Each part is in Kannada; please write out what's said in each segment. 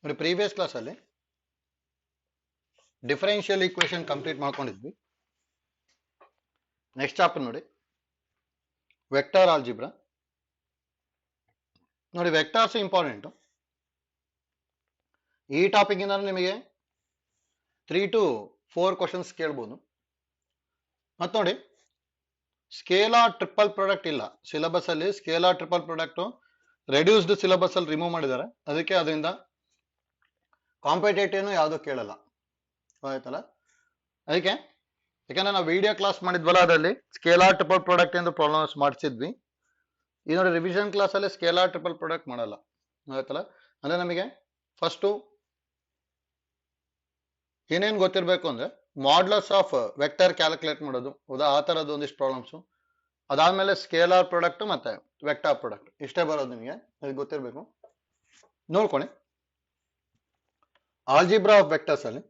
ನೋಡಿ ಪ್ರೀವಿಯಸ್ ಕ್ಲಾಸ್ ಅಲ್ಲಿ ಡಿಫರೆನ್ಷಿಯಲ್ ಈಕ್ವೇಶನ್ ಕಂಪ್ಲೀಟ್ ಮಾಡ್ಕೊಂಡಿದ್ವಿ. ನೆಕ್ಸ್ಟ್ ಚಾಪ್ಟರ್ ನೋಡಿ ವೆಕ್ಟರ್ ಆಲ್ಜಿಬ್ರಾ. ನೋಡಿ ವೆಕ್ಟರ್ಸ್ ಇಂಪಾರ್ಟೆಂಟ್. ಈ ಟಾಪಿಕ್ ಇಂದ ನಿಮಗೆ 3 to 4 ಕ್ವಶನ್ಸ್ ಕೇಳ್ಬೋದು. ಮತ್ತೆ ನೋಡಿ ಸ್ಕೇಲಾರ್ ಟ್ರಿಪಲ್ ಪ್ರಾಡಕ್ಟ್ ಇಲ್ಲ ಸಿಲೆಬಸ್ ಅಲ್ಲಿ. Scalar triple product reduced syllabus ಅಲ್ಲಿ ರಿಮೂವ್ ಮಾಡಿದ್ದಾರೆ. ಅದಕ್ಕೆ ಅದರಿಂದ ಕಾಂಪಿಟೇಟಿವ್ ಯಾವುದು ಕೇಳಲ್ಲ, ಆಯ್ತಲ್ಲ. ಅದಕ್ಕೆ ಯಾಕಂದ್ರೆ ನಾವು ವಿಡಿಯೋ ಕ್ಲಾಸ್ ಮಾಡಿದ್ವಲ್ಲ, ಅದರಲ್ಲಿ ಸ್ಕೇಲಾರ್ ಟ್ರಿಪಲ್ ಪ್ರಾಡಕ್ಟ್ ಎಂದು ಪ್ರಾಬ್ಲಮ್ಸ್ ಮಾಡಿಸಿದ್ವಿ. ಈ ನೋಡಿ ರಿವಿಷನ್ ಕ್ಲಾಸ್ ಅಲ್ಲಿ ಸ್ಕೇಲಾರ್ ಟ್ರಿಪಲ್ ಪ್ರಾಡಕ್ಟ್ ಮಾಡಲ್ಲ, ಆಯ್ತಲ್ಲ. ಅಂದ್ರೆ ನಮಗೆ ಫಸ್ಟ್ ಏನೇನು ಗೊತ್ತಿರಬೇಕು ಅಂದ್ರೆ ಮಾಡ್ಯುಲಸ್ ಆಫ್ ವೆಕ್ಟರ್ ಕ್ಯಾಲ್ಕುಲೇಟ್ ಮಾಡೋದು, ಹೌದಾ, ಆ ತರದ್ದು ಒಂದಿಷ್ಟು ಪ್ರಾಬ್ಲಮ್ಸ್. ಅದಾದ್ಮೇಲೆ ಸ್ಕೇಲಾರ್ ಪ್ರಾಡಕ್ಟ್ ಮತ್ತೆ ವೆಕ್ಟರ್ ಪ್ರಾಡಕ್ಟ್ ಇಷ್ಟೇ ಬರೋದು ನಿಮಗೆ, ಅದು ಗೊತ್ತಿರಬೇಕು. ನೋಡ್ಕೊಳ್ಳಿ ಆಲ್ಜಿಬ್ರಾ ಆಫ್ ವೆಕ್ಟರ್ಸ್ ಅಲ್ಲಿ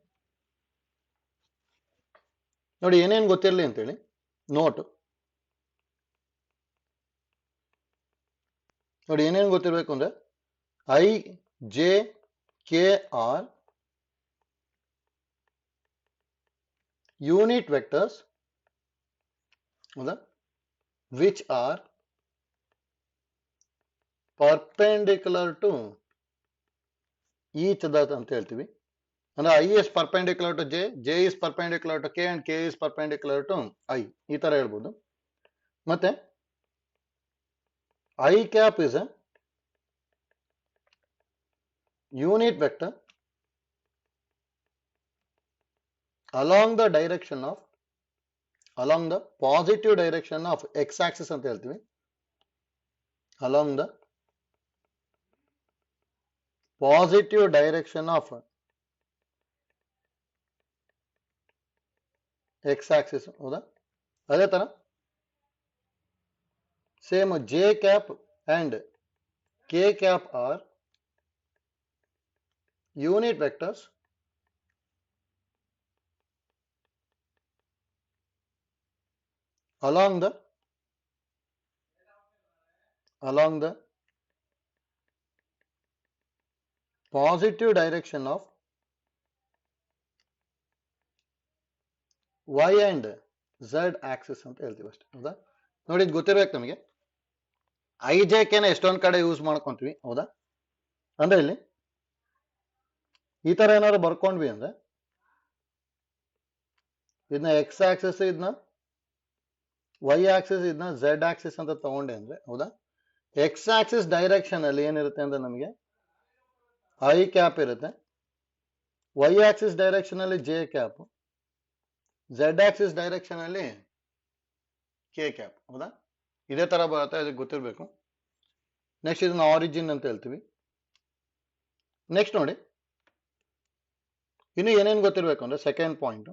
ನೋಡಿ ಏನೇನು ಗೊತ್ತಿರಲಿ ಅಂತೇಳಿ ನೋಟ್ ನೋಡಿ. ಏನೇನು ಗೊತ್ತಿರಬೇಕು ಅಂದ್ರೆ I J K are unit vectors, ಹೌದಾ, which are perpendicular to each other ಅಂತ ಹೇಳ್ತೀವಿ. ಅಂದ್ರೆ I is perpendicular to J is perpendicular to K and K is perpendicular to I, ಈ ತರ ಹೇಳ್ಬೋದು. ಮತ್ತೆ I cap is a unit vector along the positive direction of x axis ಅಂತ ಹೇಳ್ತೀವಿ. along the positive direction of x axis, ಹೌದಾ. ಅದೇ ತರ same j cap and k cap are unit vectors along the positive direction of y and z axis ಅಂತ ಹೇಳ್ತೀವಿ ಅಷ್ಟೇ, ಹೌದಾ. ನೋಡಿ ಇದು ಗೊತ್ತಿರ್ಬೇಕು ನಮಗೆ. ಐ ಜೆ ಕೆನ ಎಷ್ಟೊಂದ್ ಕಡೆ ಯೂಸ್ ಮಾಡ್ಕೊಂತೀವಿ, ಹೌದಾ. ಅಂದ್ರೆ ಇಲ್ಲಿ ಈ ತರ ಏನಾದ್ರು ಬರ್ಕೊಂಡ್ವಿ ಅಂದ್ರೆ ಇದನ್ನ ಎಕ್ಸ್ ಆಕ್ಸಿಸ್, ಇದನ್ನ ವೈ ಆಕ್ಸಿಸ್, ಇದನ್ನ ಝೆಡ್ ಆಕ್ಸಿಸ್ ಅಂತ ತಗೊಂಡೆ ಅಂದ್ರೆ, ಹೌದಾ. ಎಕ್ಸ್ ಆಕ್ಸಿಸ್ ಡೈರೆಕ್ಷನ್ ಅಲ್ಲಿ ಏನಿರುತ್ತೆ ಅಂದ್ರೆ ನಮಗೆ ಐ ಕ್ಯಾಪ್ ಇರುತ್ತೆ, ವೈ ಆಕ್ಸಿಸ್ ಡೈರೆಕ್ಷನ್ ಅಲ್ಲಿ J cap, Z Axis direction ಅಲ್ಲಿ ಕೆ ಕ್ಯಾಪ್, ಹೌದಾ. ಇದೇ ತರ ಬರುತ್ತೆ, ಅದಕ್ಕೆ ಗೊತ್ತಿರಬೇಕು. ನೆಕ್ಸ್ಟ್ ಇದನ್ನ ಆರಿಜಿನ್ ಅಂತ ಹೇಳ್ತೀವಿ. ನೆಕ್ಸ್ಟ್ ನೋಡಿ ಇನ್ನು ಏನೇನು ಗೊತ್ತಿರಬೇಕು ಅಂದ್ರೆ second point,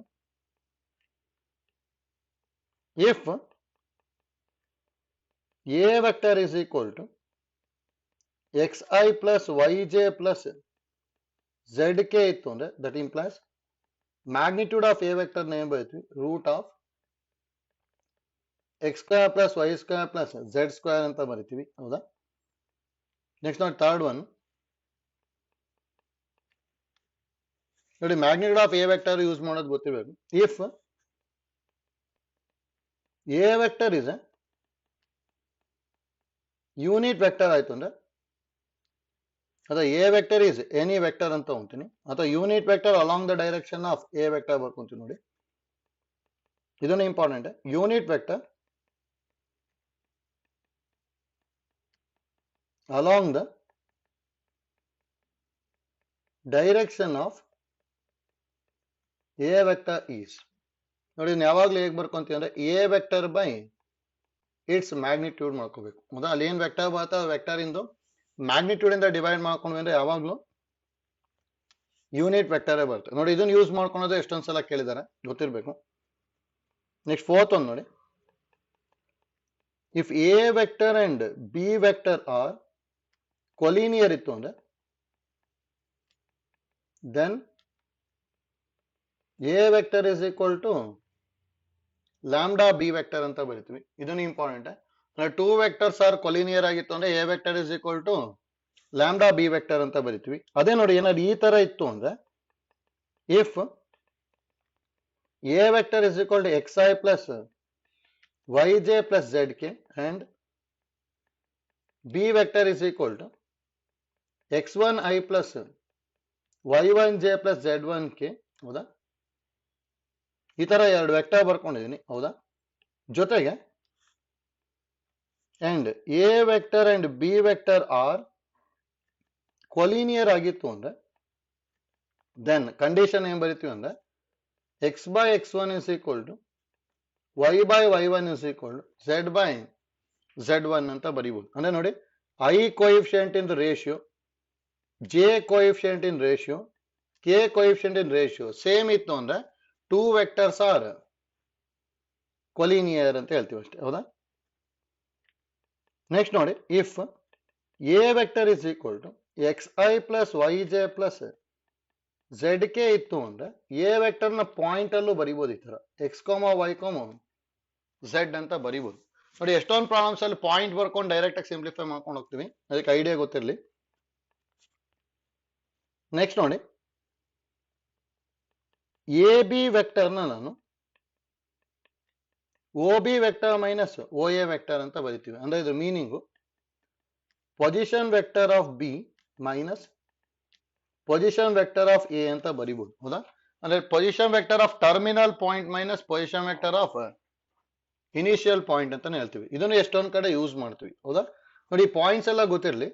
if A vector is equal to X I plus Y J plus Z K ಇತ್ತು ಅಂದ್ರೆ that implies magnitude of A vector name ಬರೀತೀವಿ root of X square plus Y square plus Z square ಅಂತ ಬರಿತೀವಿ, ಹೌದಾ. ನೆಕ್ಸ್ಟ್ ನೋಡಿ ಥರ್ಡ್ ಒನ್ ನೋಡಿ magnitude of A vector use ಮಾಡೋದು ಗೊತ್ತಿರಬೇಕು. If A vector is unit vector ಆಯ್ತು ಅಂದ್ರೆ, ಅಥವಾ A vector is any vector ಅಂತ ಹೋಗ್ತೀನಿ, ಅಥವಾ unit vector along the direction of A vector ಬರ್ಕೊಂತೀನಿ. ನೋಡಿ ಇದನ್ನು important. Unit vector along the direction of A vector is. ನೋಡಿ ಯಾವಾಗ್ಲೂ ಹೇಗೆ ಬರ್ಕೊಂತೀವಿ ಅಂದ್ರೆ A vector by its magnitude ಮಾಡ್ಕೋಬೇಕು, ಹೌದಾ. ಅಲ್ಲಿ ಏನ್ ವೆಕ್ಟರ್ ಬರುತ್ತೆ ವೆಕ್ಟರ್ ಇಂದು ಮ್ಯಾಗ್ನಿಟ್ಯೂಡ್ ಇಂದ ಡಿವೈಡ್ ಮಾಡ್ಕೊಂಡ್ವಿ ಅಂದ್ರೆ ಯಾವಾಗ್ಲೂ ಯೂನಿಟ್ ವೆಕ್ಟರೇ ಬರುತ್ತೆ. ನೋಡಿ ಇದನ್ನ ಯೂಸ್ ಮಾಡ್ಕೊಳೋದು ಎಷ್ಟೊಂದ್ ಸಲ ಕೇಳಿದ್ದಾರೆ, ಗೊತ್ತಿರ್ಬೇಕು. ನೆಕ್ಸ್ಟ್ ಫೋರ್ತ್ ಒಂದು ನೋಡಿ, if A vector and b vector are collinear ಇತ್ತು ಅಂದ್ರೆ then a vector is equal to lambda b vector ಅಂತ ಬರಿತೀವಿ. ಇದನ್ನು important. Two vectors are collinear ಆಗಿತ್ತು ಅಂದ್ರೆ A vector is equal to lambda b vector ಅಂತ ಬರಿತೀವಿ. ಅದೇ ನೋಡಿ ಏನಾದ್ರು ಈ ತರ ಇತ್ತು ಅಂದ್ರೆ if A vector is equal to X I plus Y J plus Z k and b vector is equal to X one i plus y one j plus z one k. ಹೌದಾ, ಈ ತರ ಎರಡು ವೆಕ್ಟರ್ ಬರ್ಕೊಂಡಿದೀನಿ. ಹೌದಾ, ಜೊತೆಗೆ and a vector and b vector are collinear ಆಗಿತ್ತು ಅಂದ್ರೆ ದೆನ್ ಕಂಡೀಷನ್ ಏನ್ ಬರಿತೀವಿ ಅಂದ್ರೆ X by x one is equal to y by y one is equal to Z by z one ಅಂತ ಬರೀಬಹುದು. ಅಂದ್ರೆ ನೋಡಿ, i coefficient in ratio, j coefficient in ratio, k coefficient in ratio same ಇತ್ತು ಅಂದ್ರೆ ಟೂ ವೆಕ್ಟರ್ಸ್ ಆರ್ ಕೊಲಿನಿಯರ್ ಅಂತ ಹೇಳ್ತೀವಿ ಅಷ್ಟೇ. ಹೌದಾ, ನೆಕ್ಸ್ಟ್ ನೋಡಿ, if A vector is equal to X I plus Y J plus Z K ಇತ್ತು ಅಂದ್ರೆ ಎ ವೆಕ್ಟರ್ ನ ಪಾಯಿಂಟ್ ಅಲ್ಲೂ ಬರಿಬಹುದು. ಈ ತರ ಎಕ್ಸ್ ಕೋಮ ವೈ ಕೋಮ ಝೆಡ್ ಅಂತ ಬರಿಬಹುದು. ನೋಡಿ, ಎಷ್ಟೊಂದು ಪ್ರಾಬ್ಲಮ್ಸ್ ಅಲ್ಲಿ ಪಾಯಿಂಟ್ ಬರ್ಕೊಂಡು ಡೈರೆಕ್ಟ್ ಆಗಿ ಸಿಂಪ್ಲಿಫೈ ಮಾಡ್ಕೊಂಡು ಹೋಗ್ತೀವಿ, ಅದಕ್ಕೆ ಐಡಿಯಾ ಗೊತ್ತಿರಲಿ. ನೆಕ್ಸ್ಟ್ ನೋಡಿ, ಎ ಬಿ ವೆಕ್ಟರ್ ನಾನು o B vector minus O A vector ಅಂತ ಬರಿತೀವಿ. ಅಂದ್ರೆ ಇದು meaning position vector of b minus position vector of A ಅಂತ ಬರಿಬಹುದು. ಹೌದಾ, ಅಂದ್ರೆ position vector of terminal point minus position vector of initial point ಅಂತಾನೆ ಹೇಳ್ತೀವಿ. ಇದನ್ನು ಎಷ್ಟೊಂದ್ ಕಡೆ ಯೂಸ್ ಮಾಡ್ತೀವಿ. ಹೌದಾ, ನೋಡಿ ಪಾಯಿಂಟ್ಸ್ ಎಲ್ಲ ಗೊತ್ತಿರಲಿ.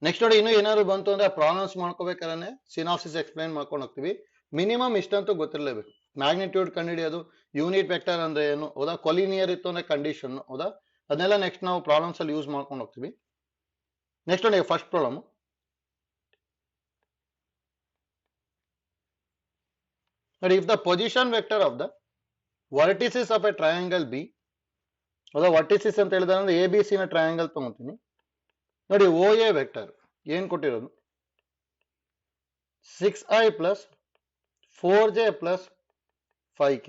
ನೆಕ್ಸ್ಟ್ ನೋಡಿ, ಇನ್ನು ಏನಾದ್ರು ಬಂತು ಅಂದ್ರೆ ಪ್ರಾಬ್ಲಮ್ಸ್ ಮಾಡ್ಕೋಬೇಕಾದ್ರೆ ಸಿನಾಪ್ಸಿಸ್ ಎಕ್ಸ್ಪ್ಲೈನ್ ಮಾಡ್ಕೊಂಡು ಹೋಗ್ತೀವಿ. ಮಿನಿಮಮ್ ಇಷ್ಟಂತೂ ಗೊತ್ತಿರಲೇಬೇಕು. ಮ್ಯಾಗ್ನಿಟ್ಯೂಡ್ ಕಂಡುಹಿಡಿಯೋದು, ಯೂನಿಟ್ ವೆಕ್ಟರ್ ಅಂದ್ರೆ ಏನು, ಹೌದಾ, ಕೊಲಿನಿಯರ್ ಇತ್ತು ಅಂದ್ರೆ ಕಂಡೀಷನ್. ಹೌದಾ, ಅದನ್ನೆಲ್ಲ ನೆಕ್ಸ್ಟ್ ನಾವು ಪ್ರಾಬ್ಲಮ್ಸ್ ಅಲ್ಲಿ ಯೂಸ್ ಮಾಡ್ಕೊಂಡು ಹೋಗ್ತೀವಿ. ನೆಕ್ಸ್ಟ್ ನೋಡಿ, ಫಸ್ಟ್ ಪ್ರಾಬ್ಲಮ್ ನೋಡಿ, if the position vector of the vertices of A triangle B. ಹೌದಾ, ವರ್ಟಿಸಿಸ್ ಅಂತ ಹೇಳಿದ್ರೆ ಅಂದ್ರೆ ಎ ಬಿ ಸಿ ನ ಟ್ರಯಾಂಗಲ್ ತಗೊಂತೀನಿ. ನೋಡಿ, ಓ ಎ ವೆಕ್ಟರ್ ಏನ್ ಕೊಟ್ಟಿರೋದು 6i plus 4j plus 5k.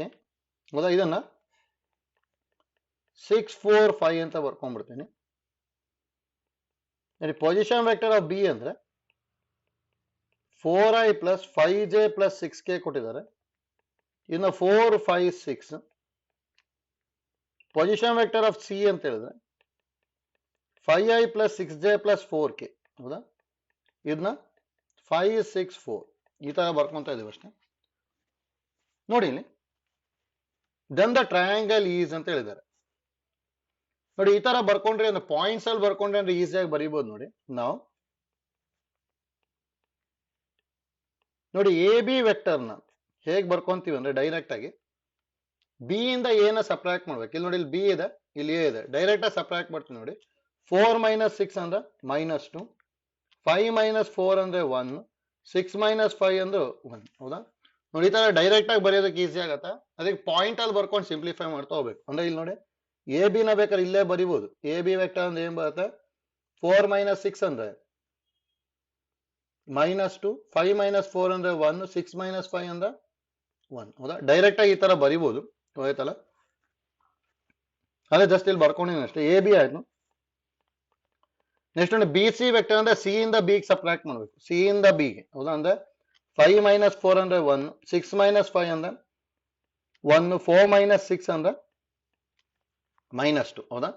ಹೌದಾ, ಇದನ್ನ 6 4 5 ಅಂತ ಬರ್ಕೊಂಡ್ಬಿಡ್ತೀನಿ. ನೋಡಿ, ಪೊಸಿಷನ್ ವೆಕ್ಟರ್ ಆಫ್ ಬಿ ಅಂದ್ರೆ 4i plus 5j plus 6k ಕೊಟ್ಟಿದ್ದಾರೆ. ಇನ್ನು 4 5 6. ಪೊಸಿಷನ್ ವೆಕ್ಟರ್ ಆಫ್ ಸಿ ಅಂತ ಹೇಳಿದ್ರೆ 5i plus 6j plus 4k. ಹೌದಾ, ಇದನ್ನ 5 6 4 ಈ ತರ ಬರ್ಕೊಂತ ಇದೀವಿ ಅಷ್ಟೇ. ನೋಡಿ ಇಲ್ಲಿ ದೆನ್ ದ ಟ್ರಯಾಂಗಲ್ ಈಸ್ ಅಂತ ಹೇಳಿದ್ದಾರೆ. ನೋಡಿ, ಈ ತರ ಬರ್ಕೊಂಡ್ರಿ ಅಂದ್ರೆ ಪಾಯಿಂಟ್ಸ್ ಅಲ್ಲಿ ಬರ್ಕೊಂಡ್ರಿ ಅಂದ್ರೆ ಈಸಿಯಾಗಿ ಬರೀಬಹುದು. ನೋಡಿ, ನಾವು ನೋಡಿ ಎ ಬಿ ವೆಕ್ಟರ್ ನ ಹೇಗ್ ಬರ್ಕೊಂತೀವಿ ಅಂದ್ರೆ ಡೈರೆಕ್ಟ್ ಆಗಿ ಬಿ ಇಂದ ಎ ನ ಸಬ್ಟ್ರಾಕ್ಟ್ ಮಾಡ್ಬೇಕು. ಇಲ್ಲಿ ನೋಡಿ, ಇಲ್ಲಿ ಬಿ ಇದೆ, ಇಲ್ಲಿ ಎ ಇದೆ, ಡೈರೆಕ್ಟ್ ಆಗಿ ಸಬ್ಟ್ರಾಕ್ಟ್ ಮಾಡ್ತೀವಿ. ನೋಡಿ, 4 ಮೈನಸ್ 6 ಅಂದ್ರೆ -2, 5 ಮೈನಸ್ 4 ಅಂದ್ರೆ 1, 6 ಮೈನಸ್ 5 ಅಂದ್ರೆ 1. ಹೌದಾ, ನೋಡಿ, ಈ ತರ ಡೈರೆಕ್ಟ್ ಆಗಿ ಬರೆಯೋದಕ್ಕೆ ಈಸಿ ಆಗತ್ತ. ಅದಕ್ಕೆ ಪಾಯಿಂಟ್ ಅಲ್ಲಿ ಬರ್ಕೊಂಡು ಸಿಂಪ್ಲಿಫೈ ಮಾಡ್ತಾ ಹೋಗ್ಬೇಕು. ಅಂದ್ರೆ ಇಲ್ಲಿ ನೋಡಿ, ಎ ಬಿ ನ ಬೇಕಾದ್ರೆ ಇಲ್ಲೇ ಬರಿಬಹುದು. ಎ ಬಿ ವೆಕ್ಟರ್ ಅಂದ್ರೆ ಏನ್ ಬರುತ್ತೆ, 4 ಮೈನಸ್ 6 ಅಂದ್ರೆ -2, 5 ಮೈನಸ್ 4 ಅಂದ್ರೆ 1, 6 ಮೈನಸ್ 5 ಅಂದ್ರೆ 1. ಹೌದಾ, ಡೈರೆಕ್ಟ್ ಆಗಿ ಈ ತರ ಬರಿಬಹುದು. ಆಯ್ತಲ್ಲ, ಅದೇ ಜಸ್ಟ್ ಇಲ್ಲಿ ಬರ್ಕೊಂಡಿದ್ದೀನಿ ಅಷ್ಟೇ. ಎ ಬಿ ಆಯ್ತು. ನೆಕ್ಸ್ಟ್ ನೋಡಿ, ಬಿ ಸಿ ವೆಕ್ಟರ್ ಅಂದ್ರೆ ಸಿ ಇಂದ ಬಿ ಸಬ್ಟ್ರಾಕ್ಟ್ ಮಾಡ್ಬೇಕು. ಸಿ ಇಂದ ಬಿ ಗೆ. ಹೌದಾ, ಅಂದ್ರೆ 5 ಮೈನಸ್ 4 ಅಂದ್ರೆ 1, 6 ಮೈನಸ್ 5 ಅಂದ್ರೆ 1, 4 ಮೈನಸ್ 6 ಅಂದ್ರೆ -2. ಹೌದಾ,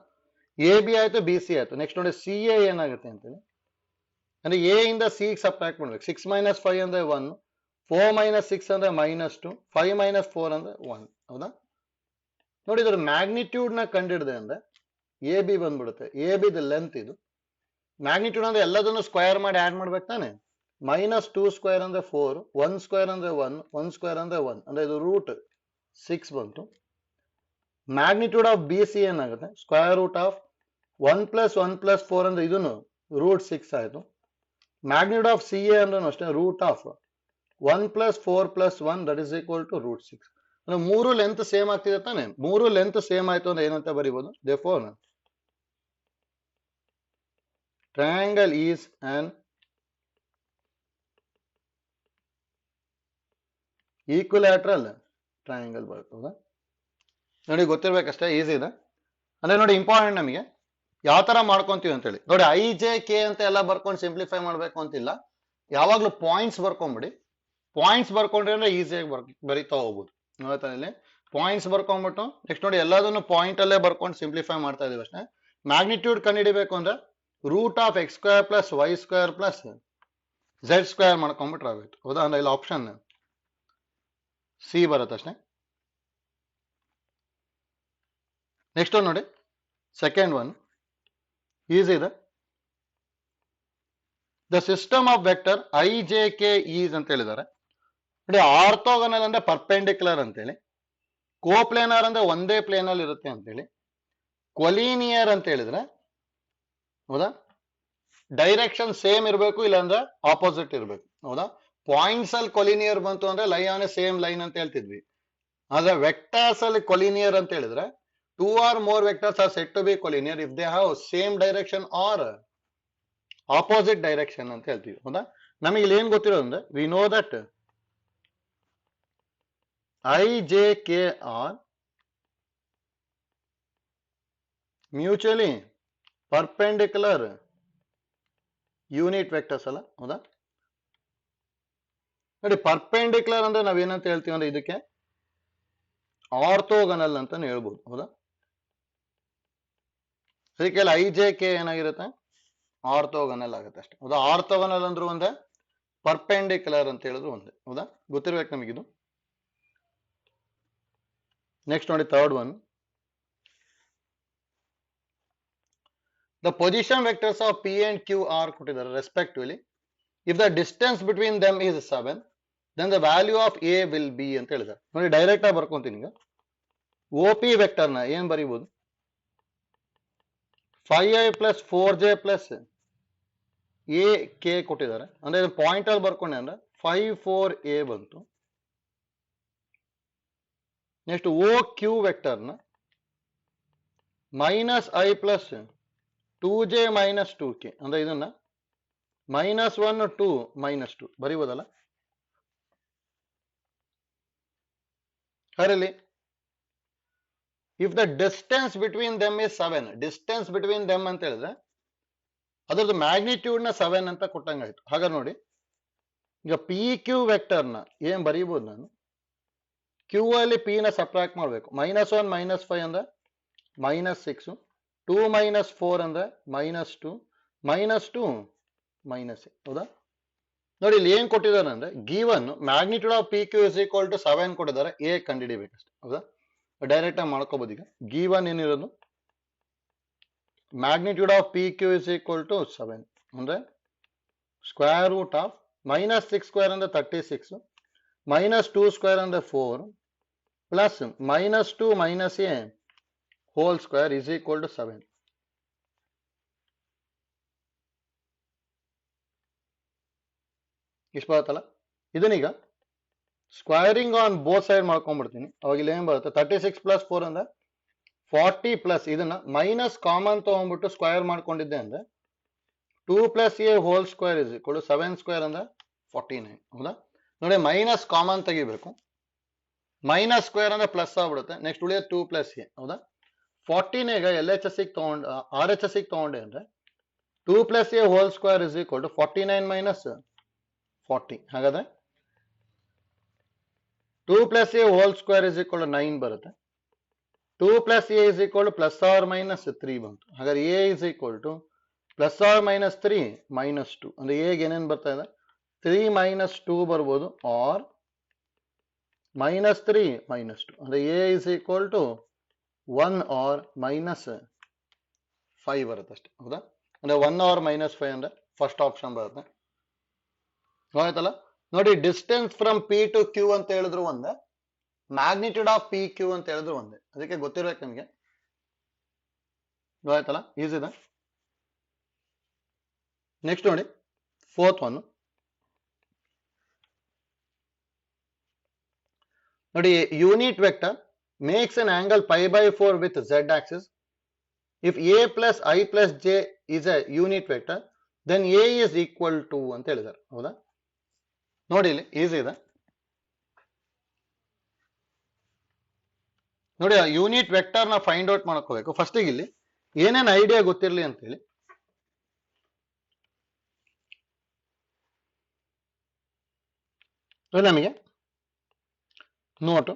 ಎ ಬಿ ಆಯ್ತು, ಬಿ ಸಿ ಆಯ್ತು. ನೆಕ್ಸ್ಟ್ ನೋಡಿ, ಸಿ ಎ ಏನಾಗುತ್ತೆ ಅಂತೇಳಿ ಅಂದ್ರೆ ಎ ಇಂದ ಸಿ ಸಬ್ಟ್ರಾಕ್ಟ್ ಮಾಡ್ಬೇಕು. 6 ಮೈನಸ್ 5 ಅಂದ್ರೆ 1, 4 ಮೈನಸ್ 6 ಅಂದ್ರೆ -2, 5 ಮೈನಸ್ 4 ಅಂದ್ರೆ 1. ಹೌದಾ, ನೋಡಿ, ಇದ್ರ ಮ್ಯಾಗ್ನಿಟ್ಯೂಡ್ ನ ಕಂಡಿಡಿದೆ ಅಂದ್ರೆ ಎ ಬಿ ಬಂದ್ಬಿಡುತ್ತೆ. ಎ ಬಿ ಲೆಂತ್ ಇದು. ಮ್ಯಾಗ್ನಿಟ್ಯೂಡ್ ಅಂದ್ರೆ ಎಲ್ಲದನ್ನು ಸ್ಕ್ವೇರ್ ಮಾಡಿ ಆಡ್ ಮಾಡ್ಬೇಕು ತಾನೆ. -2 ಸ್ಕ್ವೇರ್ ಅಂದ್ರೆ 4, 1 ಸ್ಕ್ವೇರ್ ಅಂದ್ರೆ 1, 1 ಸ್ಕ್ವೇರ್ ಅಂದ್ರೆ 1, ಅಂದ್ರೆ ಇದು √6 ಬಂತು. ಮ್ಯಾಗ್ನಿಟ್ಯೂಡ್ ಆಫ್ ಬಿ ಸಿ ಏನಾಗುತ್ತೆ, square root of 1 plus 1 plus 4 ಅಂದ್ರೆ ಇದನ್ನು √6 ಆಯ್ತು. ಮ್ಯಾಗ್ನಿಟ್ಯೂಡ್ ಆಫ್ ಸಿ ಎ ಅಂದ್ರೆ ಅಷ್ಟೇ root of 1 plus 4 plus 1 that is equal to √6. ಅಂದ್ರೆ ಮೂರು ಲೆಂತ್ ಸೇಮ್ ಆಗ್ತಿದೆ ತಾನೆ. ಮೂರು ಲೆಂತ್ ಸೇಮ್ ಆಯ್ತು ಅಂದ್ರೆ ಏನಂತ ಬರೀಬಹುದು, therefore triangle is an equilateral triangle ಬರ್ತದ. ನೋಡಿ, ಗೊತ್ತಿರ್ಬೇಕಷ್ಟೇ, ಈಸಿ ಇದೆ. ಅಂದ್ರೆ ನೋಡಿ, ಇಂಪಾರ್ಟೆಂಟ್ ನಮಗೆ ಯಾವ ತರ ಮಾಡ್ಕೊಂತೀವಿ ಅಂತ ಹೇಳಿ ನೋಡಿ. ಐ ಜೆ ಕೆ ಅಂತ ಎಲ್ಲ ಬರ್ಕೊಂಡು ಸಿಂಪ್ಲಿಫೈ ಮಾಡ್ಬೇಕು ಅಂತಿಲ್ಲ, ಯಾವಾಗ್ಲೂ ಪಾಯಿಂಟ್ಸ್ ಬರ್ಕೊಂಬಿಡಿ. ಪಾಯಿಂಟ್ಸ್ ಬರ್ಕೊಂಡ್ರೆ ಅಂದ್ರೆ ಈಸಿಯಾಗಿ ಬರಿತಾ ಹೋಗ್ಬೋದು. ನೋಡ್ತಾ ಇಲ್ಲಿ ಪಾಯಿಂಟ್ಸ್ ಬರ್ಕೊಂಡ್ಬಿಟ್ಟು ನೆಕ್ಸ್ಟ್ ನೋಡಿ ಎಲ್ಲದನ್ನು ಪಾಯಿಂಟ್ ಅಲ್ಲೇ ಬರ್ಕೊಂಡು ಸಿಂಪ್ಲಿಫೈ ಮಾಡ್ತಾ ಇದೀವಿ ಅಷ್ಟೇ. ಮ್ಯಾಗ್ನಿಟ್ಯೂಡ್ ಕಂಡುಹಿಡಿಬೇಕು ಅಂದ್ರೆ root of X square plus Y square plus Z square ಮಾಡ್ಕೊಂಡ್ಬಿಟ್ರೆ ಆಗೋಯ್ತು. ಹೌದಾ? ಅಂದ್ರೆ ಇಲ್ಲಿ ಆಪ್ಷನ್ ಸಿ ಬರುತ್ತೆ ಅಷ್ಟೇ. ನೆಕ್ಸ್ಟ್ ಒಂದು ನೋಡಿ, ಸೆಕೆಂಡ್ ಒನ್ ಈಸಿ ಇದೆ. The system of vector I J K is ಅಂತ ಹೇಳಿದ್ದಾರೆ ನೋಡಿ. ಆರ್ಥೋಗನಲ್ ಅಂದ್ರೆ ಪರ್ಪೆಂಡಿಕ್ಯುಲರ್ ಅಂತೇಳಿ, ಕೋಪ್ಲೇನರ್ ಅಂದ್ರೆ ಒಂದೇ ಪ್ಲೇನ್ ಅಲ್ಲಿ ಇರುತ್ತೆ ಅಂತೇಳಿ, ಕೊಲೀನಿಯರ್ ಅಂತ ಹೇಳಿದ್ರೆ ಹೌದಾ ಡೈರೆಕ್ಷನ್ ಸೇಮ್ ಇರಬೇಕು, ಇಲ್ಲಾಂದ್ರೆ ಆಪೋಸಿಟ್ ಇರಬೇಕು. ಹೌದಾ? ಪಾಯಿಂಟ್ಸ್ ಅಲ್ಲಿ ಕೊಲಿನಿಯರ್ ಬಂತು ಅಂದ್ರೆ ಲೈ ಆನ್ ಎ ಸೇಮ್ ಲೈನ್ ಅಂತ ಹೇಳ್ತಿದ್ವಿ. ಆದ್ರೆ ವೆಕ್ಟರ್ಸ್ ಅಲ್ಲಿ ಕೊಲಿನಿಯರ್ ಅಂತ ಹೇಳಿದ್ರೆ two or more vectors are set to be collinear if they have same direction or opposite direction ಅಂತ ಹೇಳ್ತೀವಿ. ಹೌದಾ? ನಮಗೆ ಇಲ್ಲಿ ಏನ್ ಗೊತ್ತಿರೋದು ಅಂದ್ರೆ we know that i J K are mutually perpendicular unit vectors ಅಲ್ಲ. ಹೌದಾ? ನೋಡಿ ಪರ್ಪೆಂಡಿಕ್ಯುಲರ್ ಅಂದ್ರೆ ನಾವೇನಂತ ಹೇಳ್ತೀವಿ ಅಂದ್ರೆ ಇದಕ್ಕೆ ಆರ್ಥೋಗನಲ್ ಅಂತ ಹೇಳ್ಬೋದು. ಹೌದಾ? ಅದಕ್ಕೆ ಐ ಜೆ ಕೆ ಏನಾಗಿರುತ್ತೆ, ಆರ್ಥೋಗನಲ್ ಆಗುತ್ತೆ ಅಷ್ಟೇ. ಹೌದಾ? ಆರ್ಥೋಗನಲ್ ಅಂದ್ರೂ ಒಂದೇ, ಪರ್ಪೆಂಡಿಕ್ಯುಲರ್ ಅಂತ ಹೇಳಿದ್ರು ಒಂದೇ. ಹೌದಾ? ಗೊತ್ತಿರ್ಬೇಕು ನಮಗಿದು. ನೆಕ್ಸ್ಟ್ ನೋಡಿ third one, the position vectors of P and Q are ಕೊಟ್ಟಿದ್ದಾರೆ respectively. If the distance between them is 7 then the value of A will be ಅಂತ ಹೇಳಿದ್ದಾರೆ ನೋಡಿ. ಡೈರೆಕ್ಟ್ ಆಗಿ ಬರ್ಕೊಂತೀನಿ ಈಗ. ಒ ಪಿ ವೆಕ್ಟರ್ನ ಏನ್ ಬರೀಬಹುದು, 5i plus 4j plus A K ಕೊಟ್ಟಿದ್ದಾರೆ. ಅಂದ್ರೆ ಪಾಯಿಂಟ್ ಅಲ್ಲಿ ಬರ್ಕೊಂಡೆ ಅಂದ್ರೆ 5 4a ಬಂತು. ನೆಕ್ಸ್ಟ್ ಓ ಕ್ಯೂ ವೆಕ್ಟರ್ನ minus i plus 2j minus 2k ಅಂದ್ರೆ ಇದನ್ನ -1 2 -2 ಬರೀಬೋದಲ್ಲ. ಅದರಲ್ಲಿ if the distance between them is 7, distance between them ಅಂತ ಹೇಳಿದ್ರೆ ಅದರದ್ದು ಮ್ಯಾಗ್ನಿಟ್ಯೂಡ್ ನ 7 ಅಂತ ಕೊಟ್ಟಂಗಾಯ್ತು. ಹಾಗಾದ್ರೆ ನೋಡಿ ಈಗ ಪಿ ಕ್ಯೂ ವೆಕ್ಟರ್ನ ಏನ್ ಬರೀಬಹುದು ನಾನು, ಕ್ಯೂ ಅಲ್ಲಿ ಪಿ ನ ಸಬ್ಟ್ರಾಕ್ಟ್ ಮಾಡ್ಬೇಕು. -1 -5 ಅಂದ್ರೆ -6, 2 - 4 ಅಂದ್ರೆ -2, -2 -8. ಹೌದಾ? ನೋಡಿ ಇಲ್ಲಿ ಏನ್ ಕೊಟ್ಟಿದ್ದಾರೆ ಅಂದ್ರೆ given magnitude of P Q is equal to 7 ಕೊಟ್ಟಿದ್ದಾರೆ, ಎ ಕಂಡುಹಿಡಿಬೇಕಷ್ಟೇ. ಹೌದಾ? ಡೈರೆಕ್ಟ್ ಆಗಿ ಮಾಡ್ಕೋಬಹುದು. ಈಗ ಗಿವನ್ ಏನಿರೋದು magnitude of P Q is equal to 7 ಅಂದ್ರೆ ಸ್ಕ್ವೇರ್ ರೂಟ್ ಆಫ್ -6 ಸ್ಕ್ವೇರ್ ಅಂದ್ರೆ 36, -2 ಸ್ಕ್ವೇರ್ ಅಂದ್ರೆ 4 plus -2 - a whole square is equal to 7. ಇಷ್ಟು ಬರುತ್ತಲ್ಲ. ಇದನ್ನೀಗ ಸ್ಕ್ವೇರಿಂಗ್ ಆನ್ ಬೋತ್ ಸೈಡ್ ಮಾಡ್ಕೊಂಡ್ಬಿಡ್ತೀನಿ. ಅವಾಗ ಇಲ್ಲಿ ಏನ್ ಬರುತ್ತೆ, 36 ಪ್ಲಸ್ 4 ಅಂದ್ರೆ 40 ಪ್ಲಸ್ ಇದನ್ನ ಮೈನಸ್ ಕಾಮನ್ ತಗೊಂಡ್ಬಿಟ್ಟು ಸ್ಕ್ವೇರ್ ಮಾಡ್ಕೊಂಡಿದ್ದೆ ಅಂದ್ರೆ 2 + a whole square is equal to 7 square ಅಂದ್ರೆ 49. ಹೌದಾ? ನೋಡಿ ಮೈನಸ್ ಕಾಮನ್ ತೆಗಿಬೇಕು, ಮೈನಸ್ ಸ್ಕ್ವೇರ್ ಅಂದ್ರೆ ಪ್ಲಸ್ ಆಗ್ಬಿಡುತ್ತೆ. ನೆಕ್ಸ್ಟ್ ಉಳಿಯೋದು 2 + a. ಹೌದಾ? 14 ಈಗ ಎಲ್ ಎಚ್ ಎಸ್ ತಗೊಂಡು ಆರ್ ಎಚ್ ಎಸ್ ತಗೊಂಡೆ ಅಂದ್ರೆ 2 + a whole square is equal to 49 - 40. ಹಾಗಾದ್ರೆ 2 + a whole square is equal to 9 ಬರುತ್ತೆ. 2 + a is equal to +or-3 ಬಂತು. ಹಾಗಾದ್ರೆ a is equal to +or-3 -2 ಅಂದ್ರೆ a ಗೆ ಏನೇನು ಬರ್ತಾ ಇದೆ, 3 - 2 ಬರ್ಬೋದು, ಆರ್ -3 -2 ಅಂದ್ರೆ a is equal to 1 or -5 ಬರುತ್ತೆ ಅಷ್ಟೇ. ಹೌದಾ? ಅಂದ್ರೆ 1 or -5 ಅಂದ್ರೆ ಫಸ್ಟ್ ಆಪ್ಷನ್ ಬರುತ್ತೆ. ಆಯ್ತಲ್ಲ. ನೋಡಿ distance from p to q ಅಂತ ಹೇಳಿದ್ರು ಒಂದೇ, ಮ್ಯಾಗ್ನಿಟ್ಯೂಡ್ ಆಫ್ ಪಿ ಕ್ಯೂ ಅಂತ ಹೇಳಿದ್ರು ಒಂದೇ. ಅದಕ್ಕೆ ಗೊತ್ತಿರ್ಬೇಕು ನಿಮಗೆ. ಆಯ್ತಲ್ಲ, ಈಸಿ ಇದೆ. ನೆಕ್ಸ್ಟ್ ನೋಡಿ ಫೋರ್ತ್ ಒನ್ ನೋಡಿ, unit vector makes an angle π/4 with z axis. If a + i + j is a unit vector then a is equal to ಅಂತ ಹೇಳಿದ್ದಾರೆ. ಹೌದಾ? ನೋಡಿ ಇಲ್ಲಿ ಈಸಿ ಇದೆ. ನೋಡಿ ಆ ಯೂನಿಟ್ ವೆಕ್ಟರ್ ನ ಫೈಂಡ್ ಔಟ್ ಮಾಡ್ಕೋಬೇಕು. ಫಸ್ಟ್ ಇಲ್ಲಿ ಏನೇನು ಐಡಿಯಾ ಗೊತ್ತಿರಲಿ ಅಂತೇಳಿ ನಮಗೆ note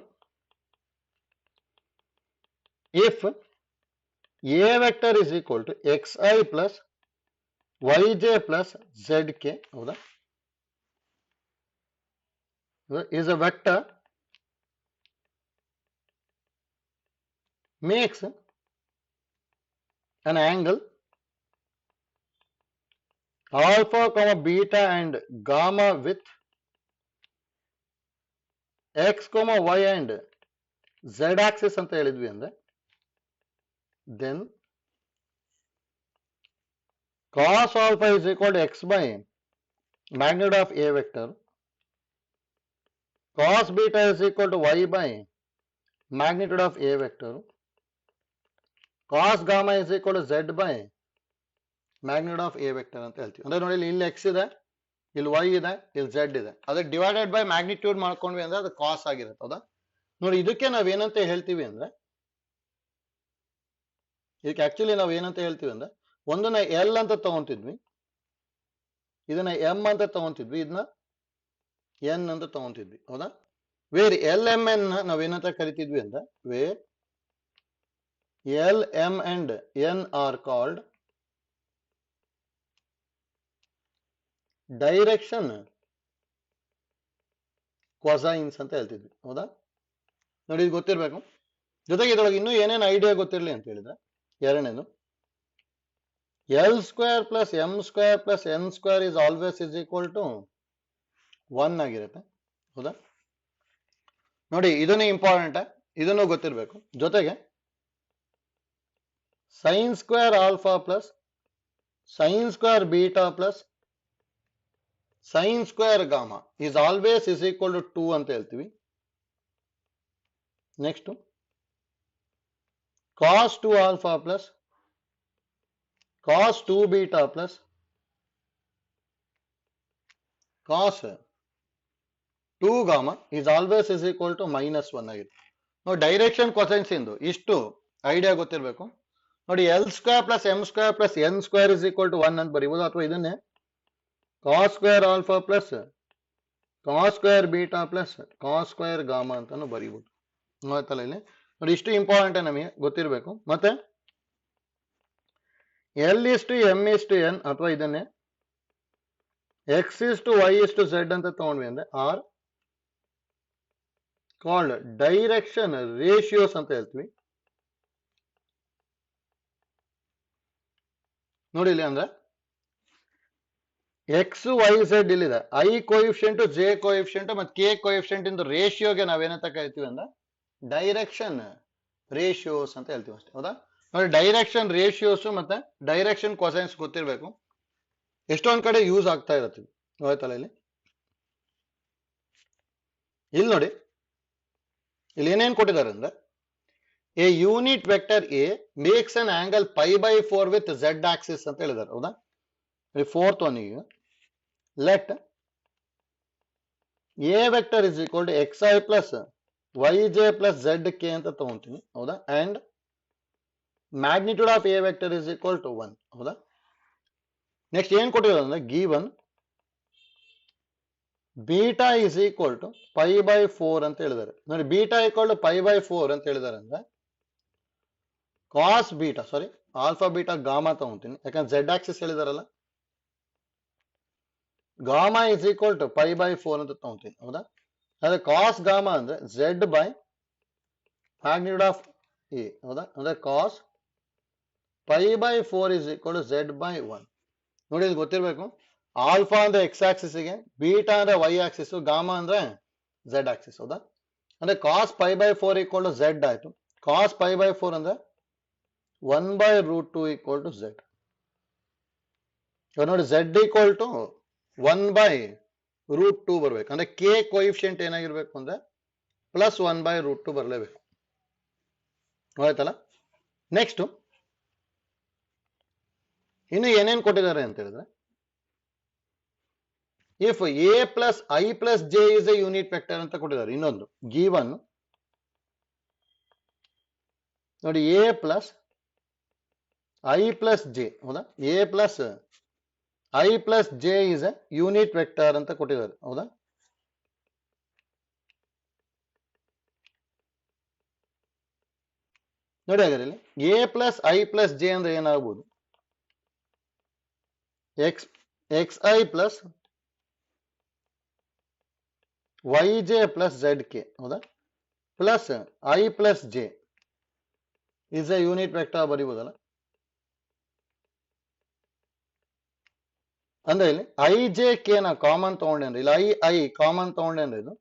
if A vector is equal to X I plus Y J plus Z K, ಹೌದಾ, is a vector makes an angle alpha comma beta and gamma with x comma y and z axis ಅಂತ ಹೇಳಿದ್ವಿ ಅಂದ್ರೆ then cos alpha is equal to x by magnitude of a vector, cos beta is equal to y by magnitude of a vector, cos gamma is equal to z by magnitude of a vector ಅಂತ ಹೇಳ್ತೀವಿ. ಅಂದ್ರೆ ನೋಡಿ ಇಲ್ಲಿ x ಇದೆ, ಇಲ್ಲಿ y ಇದೆ, ಇಲ್ಲಿ z ಇದೆ, ಅದಕ್ಕೆ ಡಿವೈಡೆಡ್ ಬೈ ಮ್ಯಾಗ್ನಿಟ್ಯೂಡ್ ಮಾಡ್ಕೊಂಡ್ವಿ ಅಂದ್ರೆ ಅದು ಕಾಸ್ ಆಗಿರುತ್ತೆ, ಹೌದಾ. ನೋಡಿ ಇದಕ್ಕೆ ನಾವೇನಂತ ಹೇಳ್ತೀವಿ ಅಂದ್ರೆ, ಇದಕ್ಕೆ ಆಕ್ಚುಲಿ ನಾವ್ ಏನಂತ ಹೇಳ್ತೀವಿ ಅಂದ್ರೆ, ಒಂದನ್ನ ಎಲ್ ಅಂತ ತಗೊಂತಿದ್ವಿ, ಇದನ್ನ ಎಂ ಅಂತ ತಗೊಂತಿದ್ವಿ, ಇದನ್ನ ಎನ್ ಅಂತ ತಗೊಂತಿದ್ವಿ, ಹೌದಾ. ವೇರ್ ಎಲ್ ಎಂ ಎನ್ ನಾವೇನಂತ ಕರಿತಿದ್ವಿ ಅಂದ್ರೆ, where L M and N are called direction cosines ಅಂತ ಹೇಳ್ತಿದ್ವಿ, ಹೌದಾ. ನೋಡಿ ಇದು ಗೊತ್ತಿರ್ಬೇಕು. ಜೊತೆಗೆ ಇದ್ರೊಳಗೆ ಇನ್ನೂ ಏನೇನು ಐಡಿಯಾ ಗೊತ್ತಿರಲಿ ಅಂತ ಹೇಳಿದ್ರೆ, ಎರಡನೇದು l square plus m square plus n square is always is equal to 1 ಆಗಿರುತ್ತೆ, ಹೌದಾ. ನೋಡಿ ಇದನ್ನೇ ಇಂಪಾರ್ಟೆಂಟ್, ಇದನ್ನು ಗೊತ್ತಿರಬೇಕು. ಜೊತೆಗೆ sine square alpha plus sine square beta plus sine square gamma is always is equal to 2 ಅಂತ ಹೇಳ್ತೀವಿ. Next cos 2 alpha plus cos 2 beta plus cos 2 gamma is always is equal to -1 ಆಗಿದೆ. ನೋಡಿ ಡೈರೆಕ್ಷನ್ ಕೊಸೈನ್ಸ್ ಇಂದು ಇಷ್ಟು ಐಡಿಯಾ ಗೊತ್ತಿರಬೇಕು. ನೋಡಿ l square plus m square plus n square is equal to 1 ಅಂತ ಬರೀಬಹುದು, ಅಥವಾ ಇದನ್ನೇ cos square alpha plus cos square beta plus cos square gamma ಅಂತಾನು ಬರೀಬಹುದು. ಗೊತ್ತಲ್ಲ ಇಲ್ಲಿ ನೋಡಿ ಇಷ್ಟು ಇಂಪಾರ್ಟೆಂಟ್ ನಮಗೆ ಗೊತ್ತಿರಬೇಕು. ಮತ್ತೆ l is to m is to n, ಅಥವಾ ಇದನ್ನೇ x is to y is to z ಅಂತ ತಗೊಂಡ್ವಿ ಅಂದ್ರೆ ಆರ್ ಕಾಲ್ಡ್ ಡೈರೆಕ್ಷನ್ ರೇಷಿಯೋಸ್ ಅಂತ ಹೇಳ್ತೀವಿ. ನೋಡಿ ಇಲ್ಲಿ ಅಂದ್ರೆ ಎಕ್ಸ್ ವೈ ಝೆಡ್ ಇಲ್ಲಿದೆ, ಐ ಕೋಎಫಿಷಿಯಂಟ್ ಜೆ ಕೋಎಫಿಷಿಯಂಟ್ ಮತ್ತೆ ಕೆ ಕೋಎಫಿಷಿಯಂಟ್ ಇಂದ ರೇಷಿಯೋಗೆ ನಾವೇನಂತ ಕರಿತೀವಿ ಅಂದ್ರೆ ಡೈರೆಕ್ಷನ್ ರೇಷಿಯೋಸ್ ಅಂತ ಹೇಳ್ತೀವಿ ಅಷ್ಟೇ, ಹೌದಾ. ನೋಡಿ ಡೈರೆಕ್ಷನ್ ರೇಷಿಯೋಸ್ ಮತ್ತೆ ಡೈರೆಕ್ಷನ್ ಕೊಸೈನ್ಸ್ ಗೊತ್ತಿರಬೇಕು. ಎಷ್ಟೊಂದ್ ಕಡೆ ಯೂಸ್ ಆಗ್ತಾ ಇರುತ್ತೆ, ಆಯ್ತಲ್ಲ. ಇಲ್ಲಿ ನೋಡಿ ಇಲ್ಲಿ ಏನೇನ್ ಕೊಟ್ಟಿದ್ದಾರೆ ಅಂದ್ರೆ, A unit vector A makes an angle π/4 with Z axis ಅಂತ ಹೇಳಿದ್ದಾರೆ, ಹೌದಾ. ಫೋರ್ತ್ ಒನ್ ಈಗ let A vector is equal to X I plus Y J plus Z K ಅಂತ ತಗೊಂತೀನಿ, ಹೌದಾ. And magnitude of A vector is equal to 1, ಹೌದಾ. ನೆಕ್ಸ್ಟ್ ಏನ್ ಕೊಟ್ಟಿರೋದು ಅಂದ್ರೆ given beta is equal to π/4 ಅಂತ ಹೇಳಿದ್ದಾರೆ. ನೋಡಿ ಬೀಟಾ ಈಕ್ವಲ್ ಟು π/4 ಅಂತ ಹೇಳಿದ್ದಾರೆ ಅಂದ್ರೆ cos beta alpha beta gamma ತಗೊಂತೀನಿ, ಯಾಕಂದ್ರೆ ಝೆಡ್ ಆಕ್ಸಿಸ್ ಹೇಳಿದಾರಲ್ಲ. ಗಾಮಾ ಇಸ್ ಈಕ್ವಲ್ ಟು π/4 ಅಂತ ತಗೊಂತೀನಿ, ಹೌದಾ. ಅದೇ ಕಾಸ್ ಗಾಮಾ ಅಂದ್ರೆ Z by magnitude of A, ಹೌದಾ. ಅಂದ್ರೆ cos π/4 is equal to Z by 1. ನೋಡಿ ಇದು ಗೊತ್ತಿರಬೇಕು. ಆಲ್ಫಾ ಅಂದ್ರೆ ಎಕ್ಸ್ ಆಕ್ಸಿಸ್ ಗೆ, ಬೀಟಾ ಅಂದ್ರೆ ವೈ ಆಕ್ಸಿಸ್, ಗಾಮಾ ಅಂದ್ರೆ ಝೆಡ್ ಆಕ್ಸಿಸ್, ಹೌದಾ. ಅಂದ್ರೆ ಕಾಸ್ π/4 ಈಕ್ವಲ್ ಟು ಝೆಡ್ ಆಯ್ತು. ಕಾಸ್ π/4 ಅಂದ್ರೆ 1/√2 ಈಕ್ವಲ್ ಟು ಝೆಡ್. ನೋಡಿ ಝೆಡ್ ಈಕ್ವಲ್ ಟು 1/√2 ಬರ್ಬೇಕು. ಅಂದ್ರೆ ಕೆ ಕೋಎಫಿಷಿಯಂಟ್ ಏನಾಗಿರ್ಬೇಕು ಅಂದ್ರೆ ಪ್ಲಸ್ 1/√2 ಬರಲೇಬೇಕು, ಆಯ್ತಲ್ಲ. ನೆಕ್ಸ್ಟ್ ಇನ್ನು ಏನೇನ್ ಕೊಟ್ಟಿದ್ದಾರೆ ಅಂತ ಹೇಳಿದ್ರೆ, if A plus I plus J is a unit vector ಅಂತ ಕೊಟ್ಟಿದ್ದಾರೆ. ಇನ್ನೊಂದು ಗಿವನ್ ನೋಡಿ A plus I plus J ಹೌದಾ, A plus I plus J is a unit vector ಅಂತ ಕೊಟ್ಟಿದ್ದಾರೆ ಹೌದಾ. ನೋಡಿ ಹಾಗಾದ್ರೆ ಇಲ್ಲಿ A plus I plus J ಅಂದ್ರೆ ಏನಾಗ್ಬೋದು, X I plus Y J plus Z K ಹೌದಾ, plus I plus J is a unit vector ಬರೀಬೋದಲ್ಲ. ಅಂದ್ರೆ ಇಲ್ಲಿ ಐ ಜೆ ಕೆ ನ ಕಾಮನ್ ತಗೊಂಡೇನ್ರಿ, ಇಲ್ಲಿ ಐ ಕಾಮನ್ ತಗೊಂಡೇನ್ರಿ, ಇದು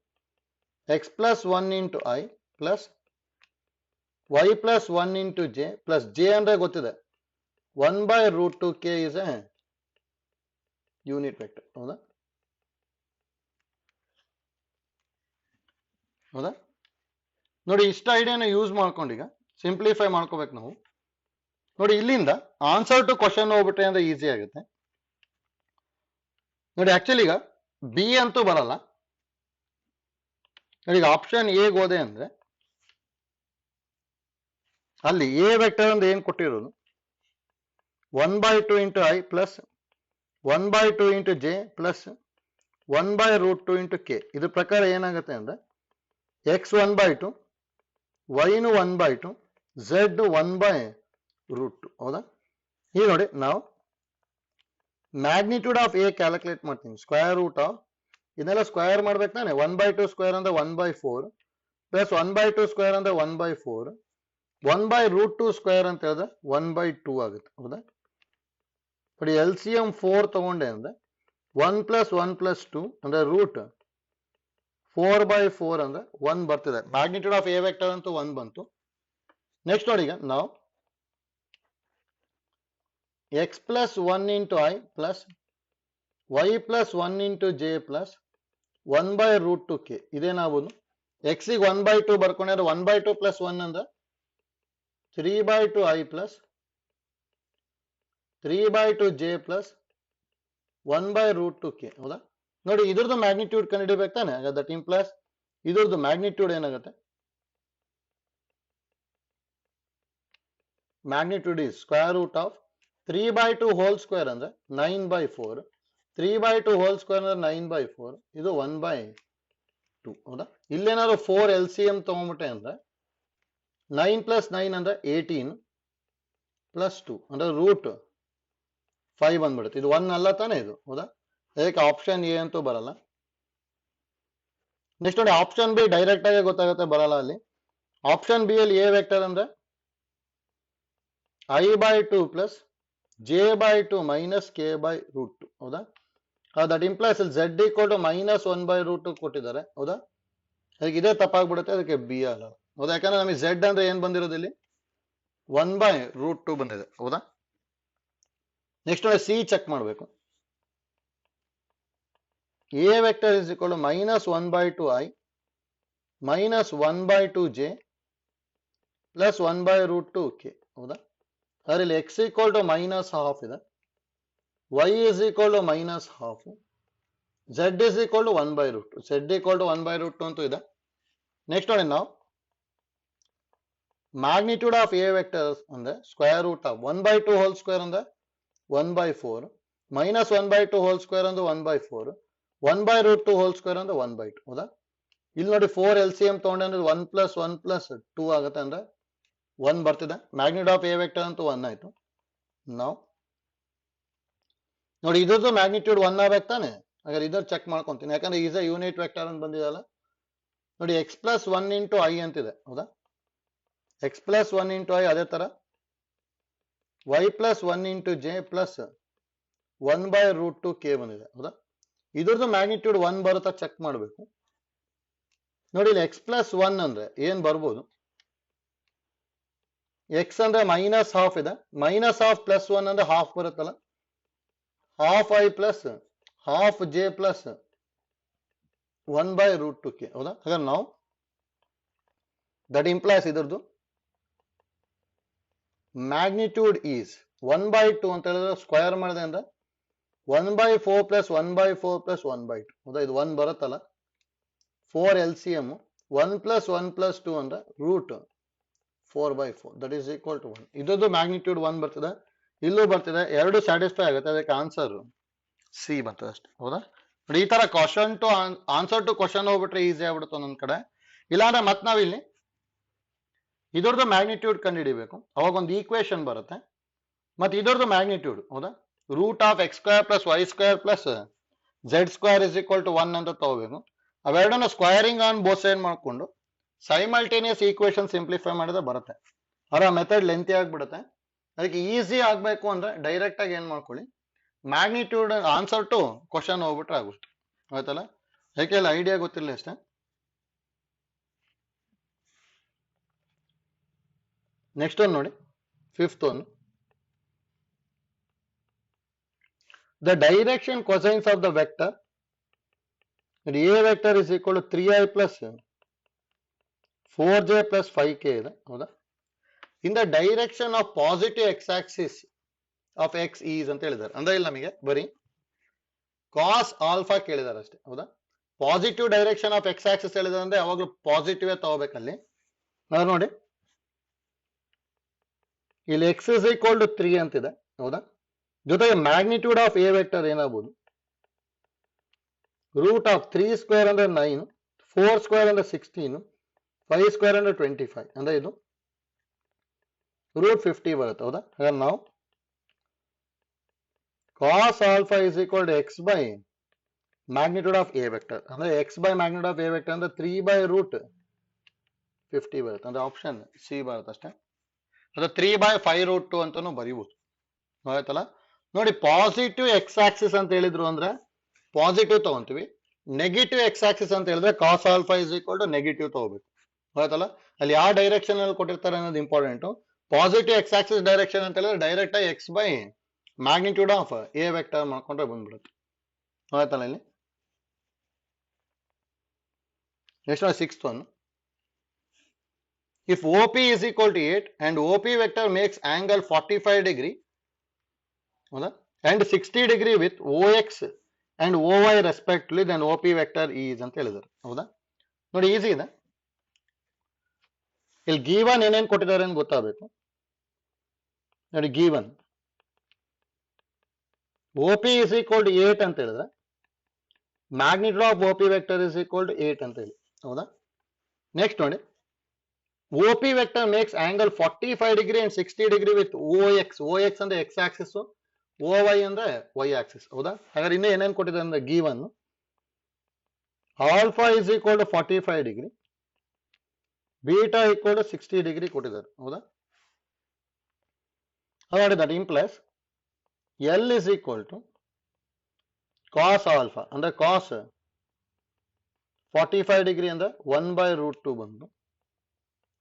x plus one into i plus y plus one into j plus J ಅಂದ್ರೆ ಗೊತ್ತಿದೆ 1/√2k is a unit vector ಹೌದಾ. ಹೌದಾ ನೋಡಿ, ಇಷ್ಟ ಐಡಿಯಾನ ಯೂಸ್ ಮಾಡ್ಕೊಂಡು ಈಗ ಸಿಂಪ್ಲಿಫೈ ಮಾಡ್ಕೋಬೇಕು ನಾವು. ನೋಡಿ ಇಲ್ಲಿಂದ ಆನ್ಸರ್ ಟು ಕ್ವಶನ್ ಹೋಗ್ಬಿಟ್ರೆ ಅಂದ್ರೆ ಈಸಿ ಆಗುತ್ತೆ. ನೋಡಿ ಆಕ್ಚುಲಿ ಈಗ ಬಿ ಅಂತೂ ಬರಲ್ಲ. ನೋಡಿ ಈಗ ಆಪ್ಷನ್ ಎ ಹೋದೆ ಅಂದ್ರೆ ಅಲ್ಲಿ ಎ ವೆಕ್ಟರ್ ಅಂದ್ರೆ ಏನ್ ಕೊಟ್ಟಿರೋದು 1/2 into i plus 1/2 into j plus 1/√2 into K. ಇದ್ರ ಪ್ರಕಾರ ಏನಾಗುತ್ತೆ ಅಂದ್ರೆ ಎಕ್ಸ್ 1/2, ವೈನು 1/2, ಝೆಡ್ 1/√2 ಹೌದಾ. ಈಗ ನೋಡಿ ನಾವು ಮ್ಯಾಗ್ನಿಟ್ಯೂಡ್ ಆಫ್ ಎ ಕ್ಯಾಲ್ಕುಲೇಟ್ ಮಾಡ್ತೀನಿ, ಸ್ಕ್ವೇರ್ ರೂಟ್ ಆಫ್ ಇದನ್ನೆಲ್ಲ ಸ್ಕ್ವೇರ್ ಮಾಡ್ಬೇಕು ತಾನೆ. 1/2 ಸ್ಕ್ವೇರ್ ಅಂದ್ರೆ 1/4 ಪ್ಲಸ್ 1/2 ಸ್ಕ್ವೇರ್ ಅಂದ್ರೆ 1/4, 1/√2 ಸ್ಕ್ವೇರ್ ಅಂತ ಹೇಳಿದ್ರೆ 1/2 ಆಗುತ್ತೆ ಹೌದಾ. ನೋಡಿ ಎಲ್ ಸಿ ಎಂ 4 ತಗೊಂಡೆ ಅಂದ್ರೆ 1 + 1 + 2 ಅಂದ್ರೆ ರೂಟ್ 4/4 ಅಂದ್ರೆ 1 ಬರ್ತಿದೆ. ಮ್ಯಾಗ್ನಿಟ್ಯೂಡ್ ಆಫ್ ಎ ವೆಕ್ಟರ್ ಅಂತೂ 1 ಬಂತು. ನೆಕ್ಸ್ಟ್ ನೋಡಿ ಈಗ ನಾವು x plus 1 into i plus y plus 1 into j plus 1/√2k ಇದೇನಾಗ್ಬೋದು, ಎಕ್ಸಿಗೆ 1/2 ಬರ್ಕೊಂಡ್ರೆ 1/2 ಪ್ಲಸ್ 1 ಅಂದ್ರೆ 3/2 I plus 3/2 J plus 1/√2k ಹೌದಾ. ನೋಡಿ ಇದ್ರದ್ದು ಮ್ಯಾಗ್ನಿಟ್ಯೂಡ್ ಕಂಡುಹಿಡಿಬೇಕು ತಾನೆ. ದಟ್ ಇಂಪ್ಲಸ್ ಇದ್ರದ್ದು ಮ್ಯಾಗ್ನಿಟ್ಯೂಡ್ ಏನಾಗುತ್ತೆ, magnitude is square root of 3/2 whole square ಅಂದ್ರೆ 9/4, 3/2 ಹೋಲ್ ಸ್ಕ್ವೇರ್ ಅಂದ್ರೆ 9/4, ಇದು 1/2 ಹೌದಾ. ಇಲ್ಲೇನಾದ್ರು 4 ಎಲ್ ಸಿ ಎಂ ತಗೊಂಡ್ಬಿಟ್ಟೆ ಅಂದ್ರೆ 9 + 9 ಅಂದ್ರೆ 18 ಪ್ಲಸ್ 2 ಅಂದ್ರೆ ರೂಟ್ 5 ಬಂದ್ಬಿಡುತ್ತೆ. ಇದು 1 ಅಲ್ಲ ತಾನೆ ಇದು ಹೌದಾ. ಅದಕ್ಕೆ ಆಪ್ಷನ್ ಎ ಅಂತೂ ಬರಲ್ಲ. ನೆಕ್ಸ್ಟ್ ನೋಡಿ ಆಪ್ಷನ್ ಬಿ ಡೈರೆಕ್ಟ್ ಆಗಿ ಗೊತ್ತಾಗುತ್ತೆ, ಬರಲ್ಲ ಅಲ್ಲಿ. ಆಪ್ಷನ್ ಬಿ ಅಲ್ಲಿ ಎ ವೆಕ್ಟರ್ ಅಂದ್ರೆ i/2 plus j/2 minus k/√2 ಹೌದಾ. ದಟ್ ಇಂಪ್ಲೈಸ್ ಅಲ್ಲಿ z = -1/√2 ಕೊಟ್ಟಿದ್ದಾರೆ ಹೌದಾ. ಅದಕ್ಕೆ ಇದೇ ತಪ್ಪಾಗ್ಬಿಡುತ್ತೆ, ಅದಕ್ಕೆ ಬಿ ಅಲ್ಲ ಹೌದಾ. ಯಾಕಂದ್ರೆ ನಮಗೆ z ಅಂದ್ರೆ ಏನ್ ಬಂದಿರೋದು ಇಲ್ಲಿ 1/√2 ಬಂದಿದೆ ಹೌದಾ. ನೆಕ್ಸ್ಟ್ ನೋಡಿ ಸಿ ಚೆಕ್ ಮಾಡಬೇಕು. A vector is equal to -1/2 i minus 1/2 j plus 1/√2 k ಹೌದಾ. ಅದರಲ್ಲಿ ಎಕ್ಸ್ ಈಕ್ವಲ್ ಟು -12 ಇದೆ, y is equal to -12, z is equal to 1/√2, z equal to 1/√2 ಅಂತೂ ಇದೆ. ನೆಕ್ಸ್ಟ್ ನೋಡಿ ನಾವು ಮ್ಯಾಗ್ನಿಟ್ಯೂಡ್ ಆಫ್ ಎ ವೆಕ್ಟರ್ ಅಂದ್ರೆ square root of 1/2 whole square ಅಂದ್ರೆ 1/4, ಮೈನಸ್ 1/2 ಹೋಲ್ ಸ್ಕ್ವೇರ್ ಅಂದ್ರೆ 1/4, 1/√2 ಹೋಲ್ ಸ್ಕ್ವೇರ್ ಅಂದ್ರೆ 1/2 ಹೌದಾ. ಇಲ್ಲಿ ನೋಡಿ 4 ಎಲ್ ಸಿ ಎಂ ತಗೊಂಡೆ ಅಂದ್ರೆ 1 + 1 + 2 ಆಗುತ್ತೆ ಅಂದ್ರೆ 1 ಬರ್ತಿದೆ. ಮ್ಯಾಗ್ನಿಟ್ಯೂಡ್ ಆಫ್ ಎ ವೆಕ್ಟರ್ ಅಂತೂ 1 ಆಯ್ತು. ನಾವು ನೋಡಿ ಇದ್ರದ್ದು ಮ್ಯಾಗ್ನಿಟ್ಯೂಡ್ 1 ಆಗ್ಬೇಕು ತಾನೆ. ಹಾಗಾದ್ರೆ ಇದ್ರ ಚೆಕ್ ಮಾಡ್ಕೊಂತೀನಿ, ಯಾಕಂದ್ರೆ ಈಸ್ ಎ ಯೂನಿಟ್ ವೆಕ್ಟರ್ ಅಂತ ಬಂದಿದೆಯಲ್ಲ. ನೋಡಿ ಎಕ್ಸ್ ಪ್ಲಸ್ 1 ಇಂಟು ಐ ಅಂತಿದೆ ಹೌದಾ. ಎಕ್ಸ್ ಪ್ಲಸ್ 1 ಇಂಟು ಐ, ಅದೇ ತರ y plus 1 into j plus 1/√2k ಬಂದಿದೆ ಹೌದಾ. ಇದ್ರದ್ದು ಮ್ಯಾಗ್ನಿಟ್ಯೂಡ್ 1 ಬರುತ್ತಾ ಚೆಕ್ ಮಾಡಬೇಕು. ನೋಡಿ ಇಲ್ಲಿ ಎಕ್ಸ್ ಪ್ಲಸ್ 1 ಅಂದ್ರೆ ಏನ್ ಬರ್ಬೋದು, ಎಕ್ಸ್ ಅಂದ್ರೆ -12 ಇದೆ, -12 + 1 ಅಂದ್ರೆ ಹಾಫ್ ಬರುತ್ತಲ್ಲ, half I plus half J plus 1/√2k ಹೌದಾ. ಹಾಗಾದ್ರೆ ನಾವು ದಟ್ ಇಂಪ್ಲೈಸ್ ಇದ್ರದ್ದು ಮ್ಯಾಗ್ನಿಟ್ಯೂಡ್ ಈಸ್ 1/2 ಅಂತ ಹೇಳಿದ್ರೆ ಸ್ಕ್ವೇರ್ ಮಾಡಿದೆ ಅಂದ್ರೆ 1/4 + 1/4 + 1/2 ಹೌದಾ. ಇದು 1 ಬರುತ್ತಲ್ಲ, 4 ಎಲ್ ಸಿ ಎಂ 1 + 1 + 2 ಅಂದ್ರೆ root 4/4, that is equal to 1. ಇದ್ರದ್ದು ಮ್ಯಾಗ್ನಿಟ್ಯೂಡ್ 1 ಬರ್ತದೆ. ಇಲ್ಲೂ ಬರ್ತಿದೆ, ಎರಡು ಸ್ಯಾಟಿಸ್ಫೈ ಆಗುತ್ತೆ, ಅದಕ್ಕೆ ಆನ್ಸರ್ ಸಿ ಬರ್ತದೆ ಅಷ್ಟೇ. ಹೌದಾ ನೋಡಿ, ಈ ತರ question to answer to question ಹೋಗ್ಬಿಟ್ರೆ ಈಸಿ ಆಗ್ಬಿಡುತ್ತೆ ಒಂದೊಂದ್ ಕಡೆ. ಇಲ್ಲಾಂದ್ರೆ ಮತ್ ನಾವಿಲ್ಲಿ ಇದರದ್ದು ಮ್ಯಾಗ್ನಿಟ್ಯೂಡ್ ಕಂಡುಹಿಡಿಬೇಕು, ಅವಾಗ ಒಂದು ಈಕ್ವೇಶನ್ ಬರುತ್ತೆ. ಮತ್ತೆ ಇದರದ್ದು ಮ್ಯಾಗ್ನಿಟ್ಯೂಡ್ ಹೌದಾ, root of X square plus Y square plus Z square is equal to 1 ಅಂತ ತಗೋಬೇಕು. ಅವೆರಡನ್ನ ಸ್ಕ್ವೈರಿಂಗ್ ಆನ್ ಬೋತ್ ಸೈಡ್ ಮಾಡ್ಕೊಂಡು ಸೈಮಲ್ಟೇನಿಯಸ್ ಈಕ್ವೇಶನ್ ಸಿಂಪ್ಲಿಫೈ ಮಾಡಿದ್ರೆ ಬರುತ್ತೆ. ಆ ಮೆಥಡ್ ಲೆಂತಿ ಆಗ್ಬಿಡುತ್ತೆ. ಅದಕ್ಕೆ ಈಸಿ ಆಗ್ಬೇಕು ಅಂದ್ರೆ ಡೈರೆಕ್ಟ್ ಆಗಿ ಏನ್ ಮಾಡ್ಕೊಳ್ಳಿ, ಮ್ಯಾಗ್ನಿಟ್ಯೂಡ್ ಆನ್ಸರ್ ಟು ಕ್ವಶನ್ ಹೋಗ್ಬಿಟ್ರೆ ಆಗುತ್ತೆ. ಆಯ್ತಲ್ಲ, ಯಾಕೆಲ್ಲ ಐಡಿಯಾ ಗೊತ್ತಿಲ್ಲ ಅಷ್ಟೇ. ನೆಕ್ಸ್ಟ್ ಒಂದು ನೋಡಿ, ಫಿಫ್ತ್ ಒಂದು, the direction cosines of the vector a vector is equal to 3i plus 4j plus 5k ಇದೆ ಹೌದಾ. in the direction of positive x axis of x is ಅಂತ ಹೇಳಿದ್ದಾರೆ. ಅಂದ್ರೆ ಇಲ್ಲಿ ನಮಗೆ ಬರೀ ಕಾಸ್ ಆಲ್ಫಾ ಕೇಳಿದಾರೆ ಅಷ್ಟೇ ಹೌದಾ. Positive direction of X Axis ಹೇಳಿದಾರೆ ಅಂದ್ರೆ ಯಾವಾಗಲೂ ಪಾಸಿಟಿವ್ ತಗೋಬೇಕಲ್ಲಿ. ನೋಡಿ ಇಲ್ಲಿ x is equal to 3 ಅಂತಿದೆ ಹೌದಾ. ಜೊತೆಗೆ ಮ್ಯಾಗ್ನಿಟ್ಯೂಡ್ ಆಫ್ ಎ ವೆಕ್ಟರ್ ಏನಾಗಬಹುದು, ರೂಟ್ ಆಫ್ 3 ಸ್ಕ್ವೇರ್ ಅಂದ್ರೆ 9, 4 ಸ್ಕ್ವೇರ್ ಅಂದ್ರೆ 16, 5 ಸ್ಕ್ವೇರ್ ಅಂದ್ರೆ 25, ಅಂದ್ರೆ ಇದು ರೂಟ್ 50 ಬರುತ್ತೆ ಹೌದಾ. ಹಾಗಾದ್ರೆ ನಾವು cos alpha is equal to X by magnitude of A vector, ಅಂದ್ರೆ X by magnitude of A vector ಅಂದ್ರೆ 3 ಬೈ ರೂಟ್ 50 ಬರುತ್ತೆ. ಅಂದ್ರೆ ಆಪ್ಷನ್ ಸಿ ಬರುತ್ತೆ ಅಷ್ಟೇ. ಅದು 3 ಬೈ 5 ರೂಟ್ 2 ಅಂತಾನು ಬರೀಬಹುದು. ಆಯ್ತಲ್ಲ ನೋಡಿ, ಪಾಸಿಟಿವ್ ಎಕ್ಸ್ ಆಕ್ಸಿಸ್ ಅಂತ ಹೇಳಿದ್ರು ಅಂದ್ರೆ ಪಾಸಿಟಿವ್ ತಗೊಂತೀವಿ, ನೆಗೆಟಿವ್ ಎಕ್ಸ್ ಆಕ್ಸಿಸ್ ಅಂತ ಹೇಳಿದ್ರೆ cos alpha is equal to negative ತಗೋಬೇಕು. ಆಯ್ತಲ್ಲ, ಅಲ್ಲಿ ಯಾವ ಡೈರೆಕ್ಷನ್ ಅಲ್ಲಿ ಕೊಟ್ಟಿರ್ತಾರೆ ಅನ್ನೋದು important. Positive x axis direction ಅಂತ ಹೇಳಿದ್ರೆ ಡೈರೆಕ್ಟ್ ಆಗಿ x by magnitude of A vector ಮಾಡ್ಕೊಂಡ್ರೆ ಬಂದ್ಬಿಡುತ್ತೆ. ಆಯ್ತಲ್ಲ, ಇಲ್ಲಿ ಎಷ್ಟು sixth one, if OP is equal to 8 and OP vector makes angle 45 degree and 60 degree with OX and OY respectively, then OP vector is ಅಂತ ಹೇಳಿದ್ದಾರೆ ಹೌದಾ. ನೋಡಿ ಈಸಿ ಇದೆ, ಇಲ್ಲಿ ಗಿವನ್ ಏನೇನು ಕೊಟ್ಟಿದ್ದಾರೆ ಅಂತ ಗೊತ್ತಾಗಬೇಕು. ನೋಡಿ given OP is equal to 8 ಅಂತ ಹೇಳಿದ್ರೆ magnitude of OP vector is equal to 8 ಅಂತ ಹೇಳಿ ಹೌದಾ. ನೆಕ್ಸ್ಟ್ ನೋಡಿ, OP vector makes angle 45 degree and 60 degree with OX. OX ಅಂದ್ರೆ x axis, OY ಅಂದ್ರೆ y axis ಹೌದಾ. ಹಾಗಾದ್ರೆ ಇನ್ನೂ ಏನೇನು ಕೊಟ್ಟಿದೆ ಅಂದ್ರೆ given alpha is equal to 45 degree, beta equal to 60 degree ಕೊಟ್ಟಿದ್ದಾರೆ ಹೌದಾ. ಹಾಗಾದ್ರೆ that implies L is equal to cos alpha ಅಂದ್ರೆ ಕಾಸ್ 45 ಡಿಗ್ರಿ ಅಂದ್ರೆ 1 ಬೈ ರೂಟ್ 2 ಬಂದು,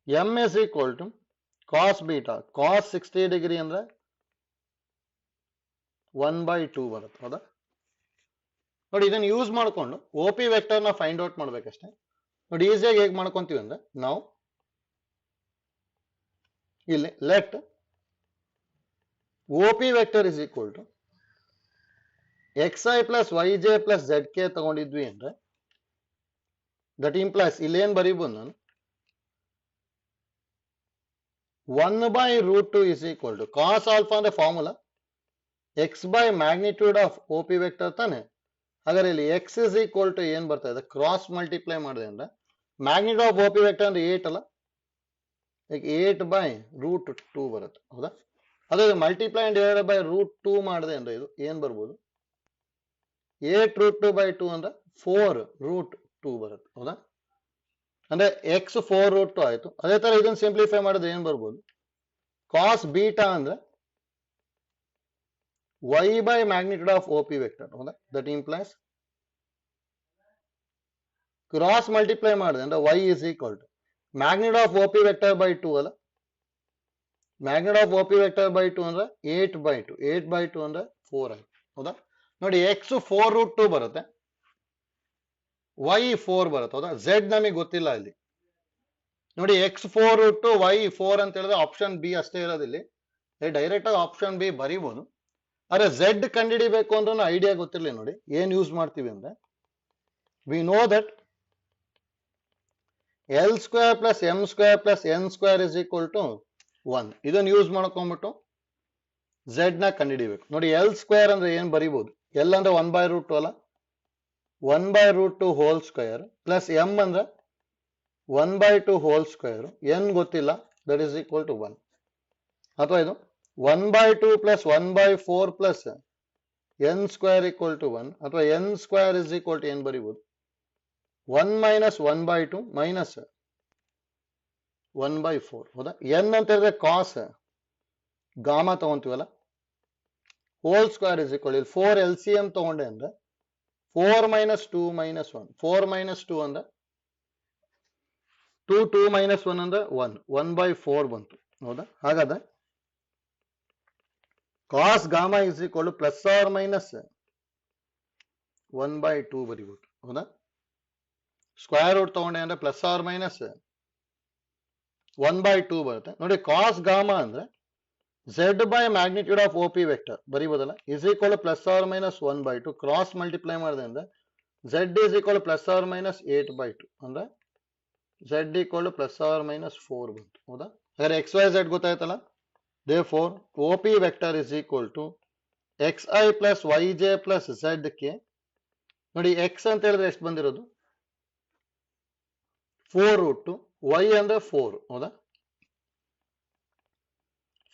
M is equal to cos beta cos 60 degree ಅಂದ್ರೆ 1 ಬೈ 2 ಬರುತ್ತೆ ಹೌದಾ. ನೋಡಿ ಇದನ್ನು ಯೂಸ್ ಮಾಡಿಕೊಂಡು OP ವೆಕ್ಟರ್ ನ ಫೈಂಡ್ ಔಟ್ ಮಾಡ್ಬೇಕಷ್ಟೇ. ನೋಡಿ ಈಸಿಯಾಗಿ ಹೇಗೆ ಮಾಡ್ಕೊಂತೀವಿ ಅಂದ್ರೆ, ನಾವು ಇಲ್ಲಿ let OP vector is equal to xi plus yj plus zk ತಗೊಂಡಿದ್ವಿ ಅಂದ್ರೆ ದಟ್ ಇಂಪ್ಲೈಸ್ ಇಲ್ಲಿ ಏನ್ ಬರೀಬಹುದು ನಾನು, 1 by root 2 is equal to cos alpha ಅಂದ್ರೆ formula x by magnitude of OP vector ತಾನೆ. ಹಾಗಾದ್ರೆ ಇಲ್ಲಿ x is equal to ಏನ್ ಬರ್ತಾ ಇದೆ, ಕ್ರಾಸ್ ಮಲ್ಟಿಪ್ಲೈ ಮಾಡಿದೆ ಅಂದ್ರೆ ಮ್ಯಾಗ್ನಿಟ್ಯೂಡ್ ಆಫ್ OP ವೆಕ್ಟರ್ ಅಂದ್ರೆ 8 ಅಲ್ಲ, 8 by root 2 ಬರುತ್ತೆ ಹೌದಾ. ಅದೇ multiply and divided by root 2 ಮಾಡಿದೆ ಅಂದ್ರೆ ಇದು ಏನ್ ಬರ್ಬೋದು, 8 ರೂಟ್ 2 by 2 ಅಂದ್ರೆ 4 ರೂಟ್ 2 ಬರುತ್ತೆ ಹೌದಾ. ಅಂದ್ರೆ x 4 ರೂಟ್ 2 ಆಯ್ತು. ಅದೇ ತರ ಇದನ್ನ ಸಿಂಪ್ಲಿಫೈ ಮಾಡಿದ್ರೆ ಏನ್ ಬರ್ಬೋದು, ಕಾಸ್ ಬೀಟಾ ಅಂದ್ರೆ y by magnitude of OP vector ಹೌದಾ. ದಟ್ ಇಂಪ್ಲೈಸ್ ಕ್ರಾಸ್ ಮಲ್ಟಿಪ್ಲೈ ಮಾಡಿದೆ ಅಂದ್ರೆ y is equal to magnitude of OP vector by 2 ಅಲ್ಲ, magnitude of OP vector by 2 ಅಂದ್ರೆ 8 by 2, 8 by 2 ಅಂದ್ರೆ 4 ಆಯ್ತು ಹೌದಾ. ನೋಡಿ x 4 ರೂಟ್ 2 ಬರುತ್ತೆ, y 4 ಬರುತ್ತೆ ಹೌದಾ. z ನಮಗೆ ಗೊತ್ತಿಲ್ಲ ಇಲ್ಲಿ. ನೋಡಿ x 4 ರೂಟ್ 2 y 4 ಅಂತ ಹೇಳಿದ್ರೆ ಆಪ್ಷನ್ ಬಿ ಅಷ್ಟೇ ಇರೋದಿಲ್ಲಿ, ಡೈರೆಕ್ಟ್ ಆಗಿ ಆಪ್ಷನ್ ಬಿ ಬರೀಬಹುದು. ಆದ್ರೆ z ಕಂಡುಹಿಡಿಬೇಕು ಅಂದ್ರೆ ಐಡಿಯಾ ಗೊತ್ತಿರಲಿ. ನೋಡಿ ಏನ್ ಯೂಸ್ ಮಾಡ್ತೀವಿ ಅಂದ್ರೆ, we know that L square plus M square plus N square is equal to 1. ಇದನ್ನು ಯೂಸ್ ಮಾಡ್ಕೊಂಡ್ಬಿಟ್ಟು ಝೆಡ್ ನ ಕಂಡುಹಿಡಿಬೇಕು. ನೋಡಿ ಎಲ್ ಸ್ಕ್ವೇರ್ ಅಂದ್ರೆ ಏನ್ ಬರೀಬಹುದು, ಎಲ್ ಅಂದ್ರೆ 1/√2 ಅಲ್ಲ, 1/√2 ಹೋಲ್ ಸ್ಕ್ವೇರ್ ಪ್ಲಸ್ ಎಂ ಅಂದ್ರೆ 1/2 ಹೋಲ್ ಸ್ಕ್ವೇರ್, ಎನ್ ಗೊತ್ತಿಲ್ಲ, ದಟ್ ಈಸ್ ಈಕ್ವಲ್ ಟು 1. ಅಥವಾ ಇದು 1/2 plus 1/4 plus n square equal to 1, ಅಥವಾ n square is equal to ಏನ್ ಬರೀಬಹುದು, 1 ಮೈನಸ್ 1/2 ಮೈನಸ್ 1/4. ಹೌದಾ? ಎನ್ ಅಂತ ಹೇಳಿದ್ರೆ ಕಾಸ್ ಗಾಮಾ ತಗೊಂತೀವಲ್ಲ, ಹೋಲ್ ಸ್ಕ್ವೇರ್ ಇಸ್ ಈಕ್ವಲ್, ಇಲ್ಲಿ 4 ಎಲ್ ಸಿ ಎಂ ತಗೊಂಡೆ ಅಂದ್ರೆ 4 ಮೈನಸ್ 2 ಮೈನಸ್ 1, 4 ಮೈನಸ್ 2 ಅಂದ್ರೆ 2, 2 ಮೈನಸ್ 1 ಅಂದ್ರೆ 1, 1/4 ಬಂತು. ಹೌದಾ? ಹಾಗಾದ್ರೆ cos gamma is equal plus R minus 1/2 ಬರೀಬಹುದು. ಹೌದಾ? ಸ್ಕ್ವೇರ್ ರೂಟ್ ತಗೊಂಡೆ ಅಂದ್ರೆ ಪ್ಲಸ್ ಆರ್ ಮೈನಸ್ 1/2 ಬರುತ್ತೆ. ನೋಡಿ ಕಾಸ್ ಗಾಮಾ ಅಂದ್ರೆ z by magnitude of OP vector ಬರೀಬೋದಲ್ಲ, is equal plus R minus 1/2 cross multiply ಮಾಡಿದೆ ಅಂದ್ರೆ z is equal plus R minus 8/2 ಅಂದ್ರೆ z equal plus R minus 4 ಬಂತು. ಹೌದಾ? ಹಾಗಾದ್ರೆ ಎಕ್ಸ್ ವೈ ಝೆಡ್ ಗೊತ್ತಾಯ್ತಲ್ಲ. therefore OP vector is equal to xi plus yj plus z K. ನೋಡಿ ಎಕ್ಸ್ ಅಂತ ಹೇಳಿದ್ರೆ ಎಷ್ಟು ಬಂದಿರೋದು, 4√2, y ಅಂದ್ರೆ 4. ಹೌದಾ?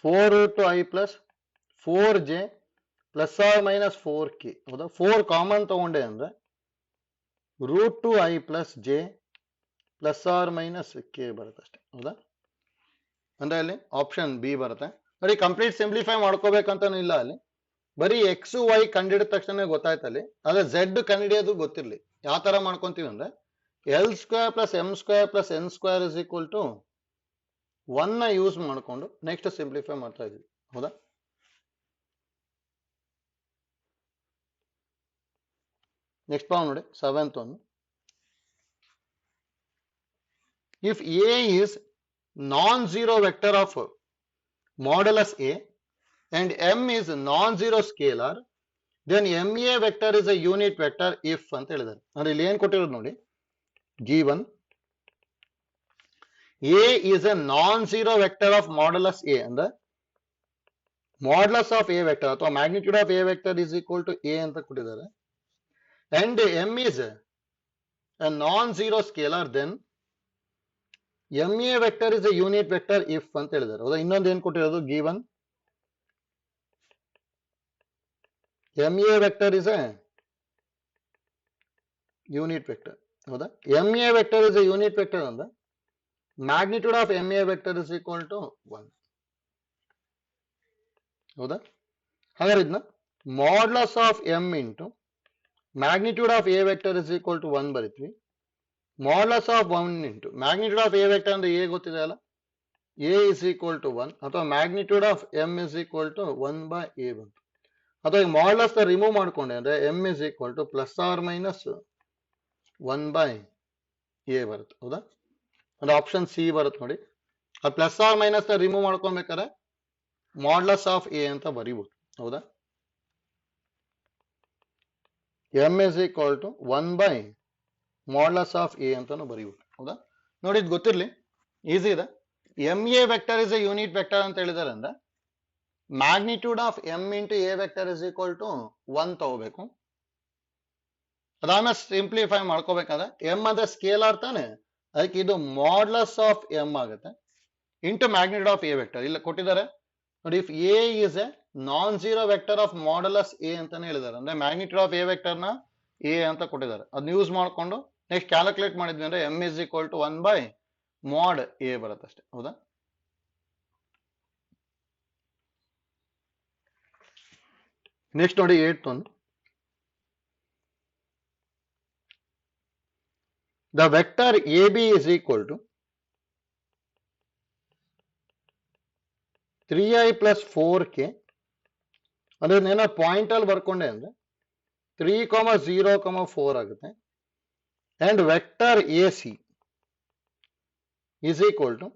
4√2i plus 4j plus R minus 4k. ಹೌದಾ? 4 ಕಾಮನ್ ತಗೊಂಡೆ ಅಂದ್ರೆ √2i plus j plus R minus k ಬರುತ್ತೆ ಅಷ್ಟೇ. ಹೌದಾ? ಅಂದ್ರೆ ಅಲ್ಲಿ ಆಪ್ಷನ್ ಬಿ ಬರುತ್ತೆ. ನೋಡಿ ಕಂಪ್ಲೀಟ್ ಸಿಂಪ್ಲಿಫೈ ಮಾಡ್ಕೋಬೇಕಂತಾನು ಇಲ್ಲ, ಅಲ್ಲಿ ಬರೀ ಎಕ್ಸ್ ವೈ ಕಂಡಿಡಿದ ತಕ್ಷಣ ಗೊತ್ತಾಯ್ತಲ್ಲಿ. ಅದೇ ಝೆಡ್ ಕಂಡಿಡಿಯೋದು ಗೊತ್ತಿರ್ಲಿ. ಯಾವ ತರ ಮಾಡ್ಕೊಂತೀವಿ ಅಂದ್ರೆ l square plus m square plus n square is equal to 1 ನ ಯೂಸ್ ಮಾಡಿಕೊಂಡು ನೆಕ್ಸ್ಟ್ ಸಿಂಪ್ಲಿಫೈ ಮಾಡ್ತಾ ಇದೀವಿ. ಹೌದಾ? ನೆಕ್ಸ್ಟ್ ಪ್ರಾಬ್ಲಮ್ ನೋಡಿ, 7th one. If A is non-zero vector of modulus A and M is non-zero scalar, then MA vector is a unit vector if ಅಂತ ಹೇಳಿದ್ದಾರೆ. ಅಂದ್ರೆ ಇಲ್ಲಿ ಏನ್ ಕೊಟ್ಟಿರೋದು ನೋಡಿ, given A is a non-zero vector of modulus A ಅಂದ್ರೆ modulus of A vector ಅಥವಾ magnitude of A vector is equal to A ಅಂತ ಕೊಟ್ಟಿದ್ದಾರೆ. And M is a non-zero scalar, then MA vector is a unit vector if ಅಂತ ಹೇಳಿದ್ದಾರೆ. ಹೌದಾ? ಇನ್ನೊಂದು ಏನ್ ಕೊಟ್ಟಿರೋದು, given MA vector is a unit vector. ಹೌದಾ? MA vector is a unit vector ಅಂದ್ರೆ magnitude of MA vector is equal to 1. ಹೌದಾ? ಹಾಗಾದ್ರೆ ಇದನ್ನ modulus of M into magnitude of A vector is equal to 1 ಬರೀತೀವಿ. Modulus of 1 into magnitude of A vector ಅಂದ್ರೆ A ಗೊತ್ತಿದೆ ಅಲ್ಲ, A is equal to 1, ಅಥವಾ magnitude of M is equal to 1/A ಬಂತು. ಅಥವಾ ಈಗ ಮಾಡ್ಯುಲಸ್ ರಿಮೂವ್ ಮಾಡ್ಕೊಂಡೆ ಅಂದ್ರೆ M is equal to plus R minus 1/A ಬರುತ್ತೆ. ಹೌದಾ? ಅದು ಆಪ್ಷನ್ ಸಿ ಬರುತ್ತೆ ನೋಡಿ. ಅದು ಪ್ಲಸ್ ಆರ್ ಮೈನಸ್ ರಿಮೂವ್ ಮಾಡ್ಕೊಬೇಕಾದ್ರೆ ಮಾಡ್ಯುಲಸ್ ಆಫ್ ಎ ಅಂತ ಬರೀಬಹುದು. ಹೌದಾ? M is equal to 1 modulus of A ಅಂತಾನು ಬರೀಬಹುದು. ಹೌದಾ? ನೋಡಿ ಇದು ಗೊತ್ತಿರ್ಲಿ, ಈಸಿ ಇದೆ. M A vector is a unit vector ಅಂತ ಹೇಳಿದಾರೆ ಅಂದ್ರೆ magnitude of M into A vector is equal to 1 ತಗೋಬೇಕು. ಅದಾದ್ಮೇಲೆ ಸಿಂಪ್ಲಿಫೈ ಮಾಡ್ಕೋಬೇಕಾದ್ರೆ ಎಂ ಅಂದ್ರೆ ಸ್ಕೇಲಾರ್ ತಾನೆ, ಅದಕ್ಕೆ ಇದು ಮಾಡ್ಯುಲಸ್ ಆಫ್ ಎಂ ಆಗುತ್ತೆ into magnitude of A vector. ಇಲ್ಲ ಕೊಟ್ಟಿದ್ದಾರೆ ನೋಡಿ, if a is a non zero vector of modulus a ಅಂತಾನೆ ಹೇಳಿದ್ದಾರೆ. ಅಂದ್ರೆ ಮ್ಯಾಗ್ನಿಟ್ಯೂಡ್ ಆಫ್ ಎ ವೆಕ್ಟರ್ ನ ಎ ಅಂತ ಕೊಟ್ಟಿದ್ದಾರೆ. ಅದನ್ನ ಯೂಸ್ ಮಾಡ್ಕೊಂಡು ನೆಕ್ಸ್ಟ್ ಕ್ಯಾಲ್ಕುಲೇಟ್ ಮಾಡಿದ್ವಿ ಅಂದ್ರೆ m is equal to 1 mod a ಬರುತ್ತೆ ಅಷ್ಟೇ. ಹೌದಾ? ನೆಕ್ಸ್ಟ್ ನೋಡಿ 8th one. The vector AB is equal to 3i plus 4k. ಅಂದ್ರೆ ಏನೋ ಪಾಯಿಂಟ್ ಅಲ್ಲಿ ಬರ್ಕೊಂಡೆ ಅಂದ್ರೆ 3, 0, 4 ಆಗುತ್ತೆ. And vector A C is equal to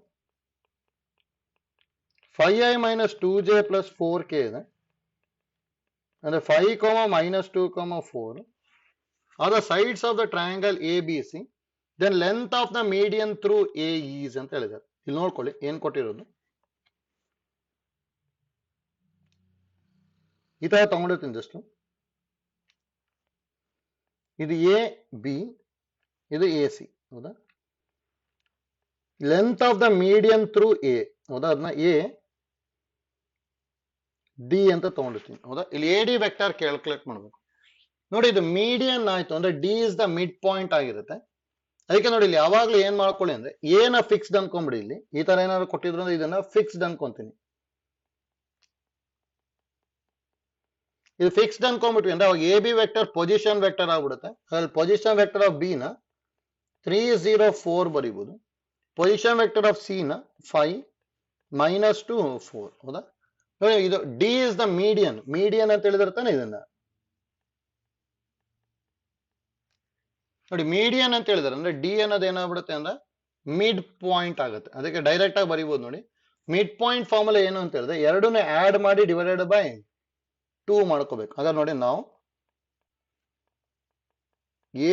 5i minus 2j plus 4k ಇದೆ. ಅಂದ್ರೆ 5, minus 2, 4 are the sides of the triangle ABC. Then length of the median through A is ಅಂತ ಹೇಳಿದ್ದಾರೆ. ಇಲ್ಲಿ ನೋಡ್ಕೊಳ್ಳಿ ಏನ್ ಕೊಟ್ಟಿರೋದು, ಈ ತರ ತಗೊಂಡಿರ್ತೀನಿ ಜಸ್ಟ್. ಇದು ಎ ಬಿ, ಇದು ಎ ಸಿ, ಹೌದಾ. Length of the median through A, ಹೌದಾ, ಅದನ್ನ ಎ ಡಿ ಅಂತ ತಗೊಂಡಿರ್ತೀನಿ, ಹೌದಾ. ಇಲ್ಲಿ ಎ ಡಿ ವೆಕ್ಟರ್ ಕ್ಯಾಲ್ಕುಲೇಟ್ ಮಾಡಬೇಕು. ನೋಡಿ, ಇದು ಮೀಡಿಯನ್ ಆಯ್ತು ಅಂದ್ರೆ D is the mid point ಆಗಿರುತ್ತೆ. ಅದಕ್ಕೆ ನೋಡಿ, ಇಲ್ಲಿ ಯಾವಾಗ್ಲೂ ಏನ್ ಮಾಡ್ಕೊಳ್ಳಿ ಅಂದ್ರೆ ಏನ ಫಿಕ್ಸ್ಡ್ ಅನ್ಕೊಂಬಿಡಿ. ಇಲ್ಲಿ ಈ ತರ ಏನಾದ್ರು ಕೊಟ್ಟಿದ್ರು ಅಂದ್ರೆ ಇದನ್ನ ಫಿಕ್ಸ್ಡ್ ಅನ್ಕೊಂತೀನಿ. ಇದು ಫಿಕ್ಸ್ಡ್ ಅನ್ಕೊಂಡ್ಬಿಟ್ವಿ ಅಂದ್ರೆ ಅವಾಗ A B vector position vector ಆಗ್ಬಿಡುತ್ತೆ. ಅದ್ರಲ್ಲಿ ಪೊಸಿಷನ್ ವೆಕ್ಟರ್ ಆಫ್ ಬಿ ನ 304 ಬರೀಬಹುದು. ಪೊಸಿಷನ್ ವೆಕ್ಟರ್ ಆಫ್ ಸಿ ನ 5 -2 4, ಹೌದಾ. ನೋಡಿ, ಇದು D is the median. Median ಅಂತ ಹೇಳಿದ್ರೆ ತಾನೆ ಇದನ್ನ ನೋಡಿ, ಮೀಡಿಯನ್ ಅಂತ ಹೇಳಿದ್ರೆ ಅಂದ್ರೆ ಡಿ ಅನ್ನೋದು ಏನಾಗ್ಬಿಡುತ್ತೆ ಅಂದ್ರೆ ಮಿಡ್ ಪಾಯಿಂಟ್ ಆಗುತ್ತೆ. ಅದಕ್ಕೆ ಡೈರೆಕ್ಟ್ ಆಗಿ ಬರೀಬಹುದು. ನೋಡಿ, ಮಿಡ್ ಪಾಯಿಂಟ್ ಫಾರ್ಮುಲಾ ಏನು ಅಂತ ಹೇಳಿದ್ರೆ ಎರಡನ್ನೇ ಆಡ್ ಮಾಡಿ ಡಿವೈಡೆಡ್ ಬೈ 2 ಮಾಡ್ಕೋಬೇಕು. ಹಾಗಾದ್ರೆ ನೋಡಿ, ನಾವು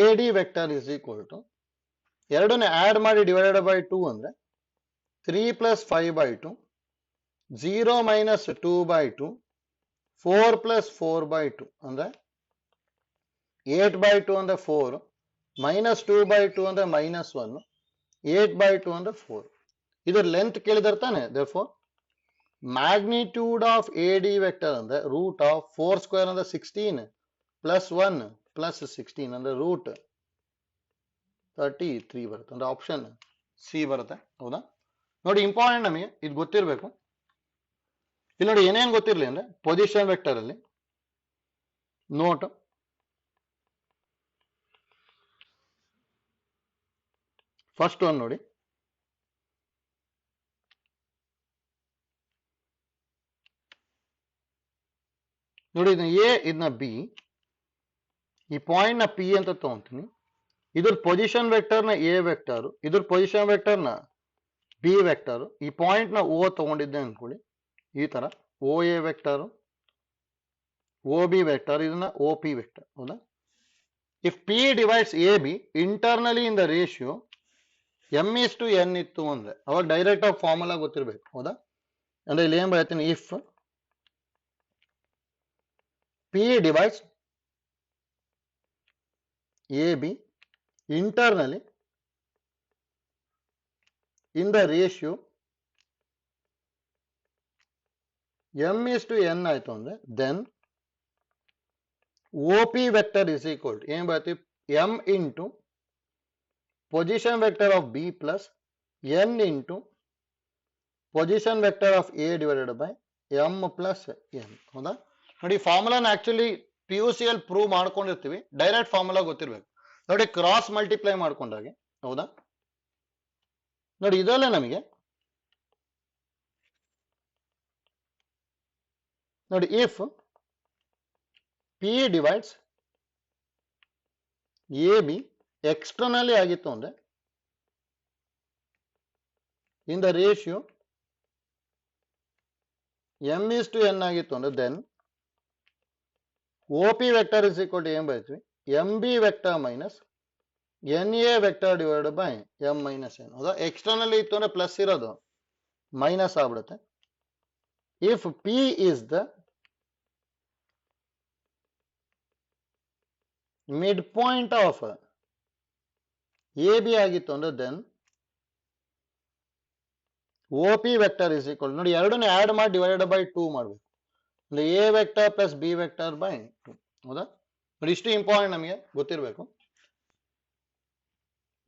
A D vector is equal to ಎರಡನ್ನೇ ಆಡ್ ಮಾಡಿ ಡಿವೈಡೆಡ್ ಬೈ 2 ಅಂದ್ರೆ 3 + 5/2, 0 - 2/2, 4 + 4/2 ಅಂದ್ರೆ 8/2 ಅಂದ್ರೆ 4, -2/2 ಅಂದ್ರೆ -1, 8/2 ಅಂದ್ರೆ 4. ಇದರ ಲೆಂತ್ ಕೇಳಿದಾರೆ ತಾನೆ. therefore magnitude of A D vector ಅಂದ್ರೆ √4² ಅಂದ್ರೆ 16 + 1 + 16 ಅಂದ್ರೆ √33 ಬರುತ್ತೆ. ಅಂದ್ರೆ ಆಪ್ಷನ್ ಸಿ ಬರುತ್ತೆ, ಹೌದಾ. ನೋಡಿ, ಇಂಪಾರ್ಟೆಂಟ್ ನಮಗೆ ಇದು ಗೊತ್ತಿರಬೇಕು. ಇಲ್ಲಿ ನೋಡಿ, ಏನೇನು ಗೊತ್ತಿರಲಿ ಅಂದ್ರೆ ಪೊಸಿಷನ್ ವೆಕ್ಟರ್ ಅಲ್ಲಿ ನೋಟ್, ಫಸ್ಟ್ ಒನ್ ನೋಡಿ, ಇದನ್ನ ಎ, ಇದನ್ನ ಬಿ, ಈ ಪಾಯಿಂಟ್ ನ ಪಿ ಅಂತ ತಗೊಂತೀನಿ. ಇದ್ರ ಪೊಸಿಷನ್ ವೆಕ್ಟರ್ ನ ಎ ವೆಕ್ಟರ್, ಇದ್ರ ಪೊಸಿಷನ್ ವೆಕ್ಟರ್ ನ ಬಿ ವೆಕ್ಟರ್, ಈ ಪಾಯಿಂಟ್ ನ ಓ ತಗೊಂಡಿದ್ದೆ ಅನ್ಕೊಳ್ಳಿ. ಈ ತರ o A vector, o B vector, ಇದನ್ನ ಓ ಪಿ ವೆಕ್ಟರ್, ಹೌದಾ. If P divides A b internally in the ratio m/n ಇತ್ತು ಅಂದ್ರೆ ಅವಾಗ ಡೈರೆಕ್ಟ್ ಆಗಿ ಫಾರ್ಮುಲಾ ಗೊತ್ತಿರ್ಬೇಕು, ಹೌದಾ. ಅಂದ್ರೆ ಇಲ್ಲಿ ಏನ್ ಬರೀತೀನಿ, if P divides A B internally in the ratio m/n ಆಯ್ತು ಅಂದ್ರೆ then OP vector is equal to ಏನ್ ಬರುತ್ತೆ, m into position vector of B plus n into position vector of A divided by m plus n, ಹೌದಾ. ನೋಡಿ, ಫಾರ್ಮುಲಾನ ಆಕ್ಚುಲಿ PUC ಅಲ್ಲಿ ಪ್ರೂವ್ ಮಾಡ್ಕೊಂಡಿರ್ತೀವಿ. ಡೈರೆಕ್ಟ್ ಫಾರ್ಮುಲಾ ಗೊತ್ತಿರ್ಬೇಕು. ನೋಡಿ, ಕ್ರಾಸ್ ಮಲ್ಟಿಪ್ಲೈ ಮಾಡ್ಕೊಂಡಾಗೆ, ಹೌದಾ. ನೋಡಿ, ಇದೆಲ್ಲ ನಮಗೆ ನೋಡಿ, if P divides A b externally ಆಗಿತ್ತು ಅಂದ್ರೆ ಇನ್ ದ ರೇಷಿಯೋ m/n ಆಗಿತ್ತು ಅಂದ್ರೆ then OP vector is equal to ಏನ್ ಬರೀತೀವಿ, MB vector minus NA vector divide by m - n, ಹೌದಾ. ಎಕ್ಸ್ಟರ್ನಲಿ ಇತ್ತು ಅಂದ್ರೆ ಪ್ಲಸ್ ಇರೋದು ಮೈನಸ್ ಆಗ್ಬಿಡುತ್ತೆ. If p is the mid point of a b ಆಗಿತ್ತು ಅಂದ್ರೆ then OP vector is equal, ನೋಡಿ ಎರಡನ್ನೇ ಆಡ್ ಮಾಡಿ ಡಿವೈಡೆಡ್ ಬೈ 2 ಮಾಡಬೇಕು. ಅಂದ್ರೆ A vector plus B vector by 2, ಹೌದಾ. ನೋಡಿ, ಇಷ್ಟು ಇಂಪಾರ್ಟೆಂಟ್ ನಮಗೆ ಗೊತ್ತಿರಬೇಕು.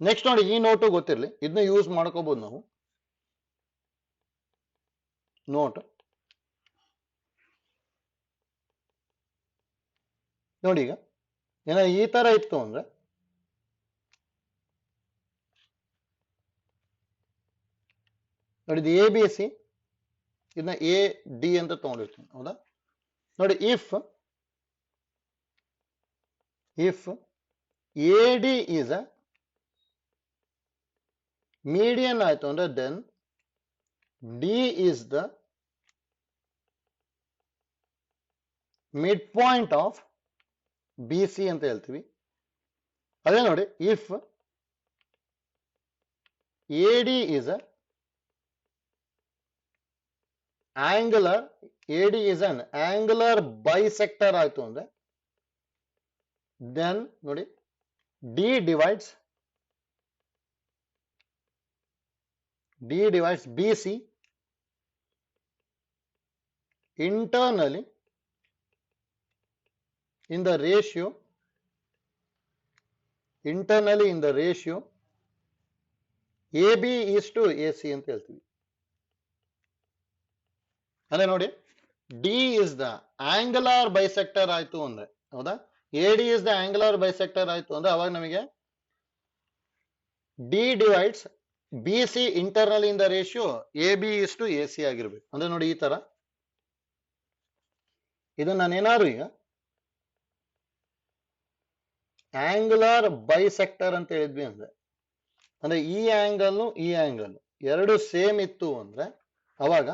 ನೆಕ್ಸ್ಟ್ ನೋಡಿ, ಈ ನೋಟು ಗೊತ್ತಿರಲಿ, ಇದನ್ನ ಯೂಸ್ ಮಾಡ್ಕೋಬಹುದು ನಾವು. ನೋಟ್ ನೋಡಿ, ಈಗ ಏನಾದ್ರು ಈ ತರ ಇತ್ತು ಅಂದ್ರೆ ನೋಡಿ, ಇದು ಎ ಬಿ ಸಿ, ಇದನ್ನ ಎ ಡಿ ಅಂತ ತಗೊಂಡಿರ್ತೀನಿ, ಹೌದಾ. ನೋಡಿ, if a d is a median ಆಯ್ತು ಅಂದ್ರೆ then d is the mid point of b c ಅಂತ ಹೇಳ್ತೀವಿ. ಅದೇ ನೋಡಿ, if a d is a angular AD is an angular bisector ಆಯ್ತು ಅಂದ್ರೆ then ನೋಡಿ D divides BC internally in the ratio AB is to AC ಅಂತ ಹೇಳ್ತೀವಿ. ಅಂದ್ರೆ ನೋಡಿ D is the angular bisector ಆಯ್ತು ಅಂದ್ರೆ ಹೌದಾ, AD is the angular bisector ಆಯ್ತು ಅಂದ್ರೆ ಅವಾಗ ನಮಗೆ D divides BC internally in the ratio AB is to AC ಆಗಿರ್ಬೇಕು. ಅಂದ್ರೆ ನೋಡಿ ಈ ತರ ಇದನ್ನ ನಾನೇನಾದ್ರು ಈಗ ಆಂಗುಲರ್ ಬೈಸೆಕ್ಟರ್ ಅಂತ ಹೇಳಿದ್ವಿ ಅಂದ್ರೆ ಈ ಆಂಗಲ್ ಎರಡು ಸೇಮ್ ಇತ್ತು ಅಂದ್ರೆ ಅವಾಗ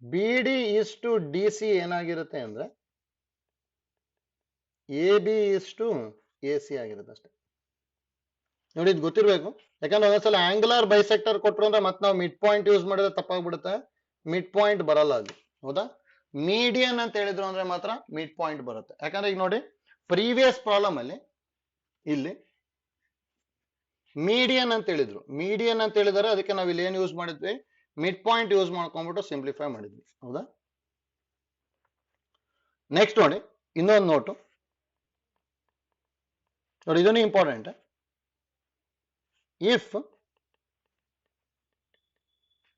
BD is to DC ಏನಾಗಿರುತ್ತೆ ಅಂದ್ರೆ AB is to AC ಆಗಿರುತ್ತೆ ಅಷ್ಟೇ. ನೋಡಿ ಇದು ಗೊತ್ತಿರ್ಬೇಕು, ಯಾಕಂದ್ರೆ ಒಂದೊಂದ್ಸಲ ಆಂಗುಲರ್ ಬೈಸೆಕ್ಟರ್ ಕೊಟ್ರು ಅಂದ್ರೆ ಮತ್ತೆ ನಾವು ಮಿಡ್ ಪಾಯಿಂಟ್ ಯೂಸ್ ಮಾಡಿದ್ರೆ ತಪ್ಪಾಗ್ಬಿಡುತ್ತೆ, ಮಿಡ್ ಪಾಯಿಂಟ್ ಬರಲ್ಲ ಅಲ್ಲಿ ಹೌದಾ. ಮೀಡಿಯನ್ ಅಂತ ಹೇಳಿದ್ರು ಅಂದ್ರೆ ಮಾತ್ರ ಮಿಡ್ ಪಾಯಿಂಟ್ ಬರುತ್ತೆ. ಯಾಕಂದ್ರೆ ಈಗ ನೋಡಿ ಪ್ರೀವಿಯಸ್ ಪ್ರಾಬ್ಲಮ್ ಅಲ್ಲಿ ಇಲ್ಲಿ ಮೀಡಿಯನ್ ಅಂತ ಹೇಳಿದರೆ ಅದಕ್ಕೆ ನಾವು ಇಲ್ಲಿ ಏನ್ ಯೂಸ್ ಮಾಡಿದ್ವಿ, ಮಿಡ್ ಪಾಯಿಂಟ್ ಯೂಸ್ ಮಾಡ್ಕೊಂಡ್ಬಿಟ್ಟು ಸಿಂಪ್ಲಿಫೈ ಮಾಡಿದ್ವಿ ಹೌದಾ. ನೆಕ್ಸ್ಟ್ ನೋಡಿ ಇನ್ನೊಂದು ನೋಟು ನೋಡಿ, ಇದನ್ನು important. If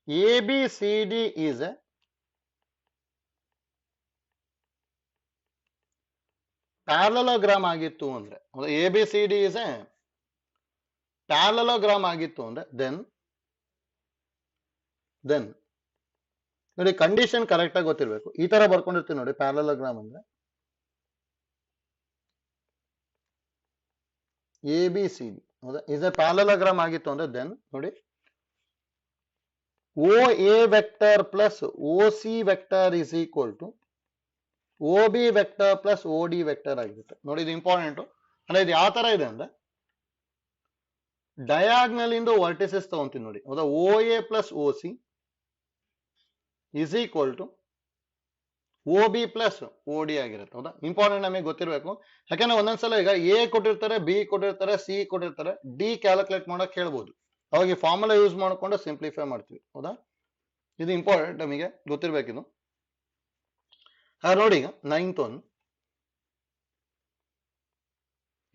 ABCD is a parallelogram ಆಗಿತ್ತು ಅಂದ್ರೆ ABCD is a ಪ್ಯಾರಲೋಗ್ರಾಮ್ ಆಗಿತ್ತು ಅಂದ್ರೆ ದೆನ್ ನೋಡಿ ಕಂಡೀಷನ್ ಕರೆಕ್ಟ್ ಆಗಿ ಗೊತ್ತಿರ್ಬೇಕು. ಈ ತರ ಬರ್ಕೊಂಡಿರ್ತೀವಿ ನೋಡಿ, ಪ್ಯಾರಲೋಗ್ರಾಮ್ ಅಂದ್ರೆ ABCD ಹೌದಾ ಇಸ್ ಎ ಪ್ಯಾರಲೋಗ್ರಾಮ್ ಆಗಿತ್ತು ಅಂದ್ರೆ ದೆನ್ ನೋಡಿ OA vector plus OC vector is equal to OB vector plus OD vector ಆಗಿರುತ್ತೆ. ನೋಡಿ ಇದು ಇಂಪಾರ್ಟೆಂಟ್. ಅಂದ್ರೆ ಇದು ಯಾವ ತರ ಇದೆ ಅಂದ್ರೆ ಡಯಾಗ್ನಲ್ ಇಂದ ವರ್ಟಿಸಸ್ ತಗೊಂತೀನಿ ನೋಡಿ ಹೌದಾ, OA plus OC is equal to OB plus OD ಆಗಿರುತ್ತೆ ಹೌದಾ. ಇಂಪಾರ್ಟೆಂಟ್ ನಮಗೆ ಗೊತ್ತಿರಬೇಕು, ಯಾಕಂದ್ರೆ ಒಂದೊಂದ್ಸಲ ಈಗ A ಕೊಟ್ಟಿರ್ತಾರೆ, B ಕೊಟ್ಟಿರ್ತಾರೆ, C ಕೊಟ್ಟಿರ್ತಾರೆ, D ಕ್ಯಾಲ್ಕುಲೇಟ್ ಮಾಡಕ್ ಹೇಳ್ಬೋದು. ಅವಾಗ ಈ ಫಾರ್ಮುಲಾ ಯೂಸ್ ಮಾಡ್ಕೊಂಡು ಸಿಂಪ್ಲಿಫೈ ಮಾಡ್ತೀವಿ ಹೌದಾ. ಇದು ಇಂಪಾರ್ಟೆಂಟ್ ನಮಗೆ ಗೊತ್ತಿರ್ಬೇಕಿದು. ನೋಡಿ ಈಗ 9th one,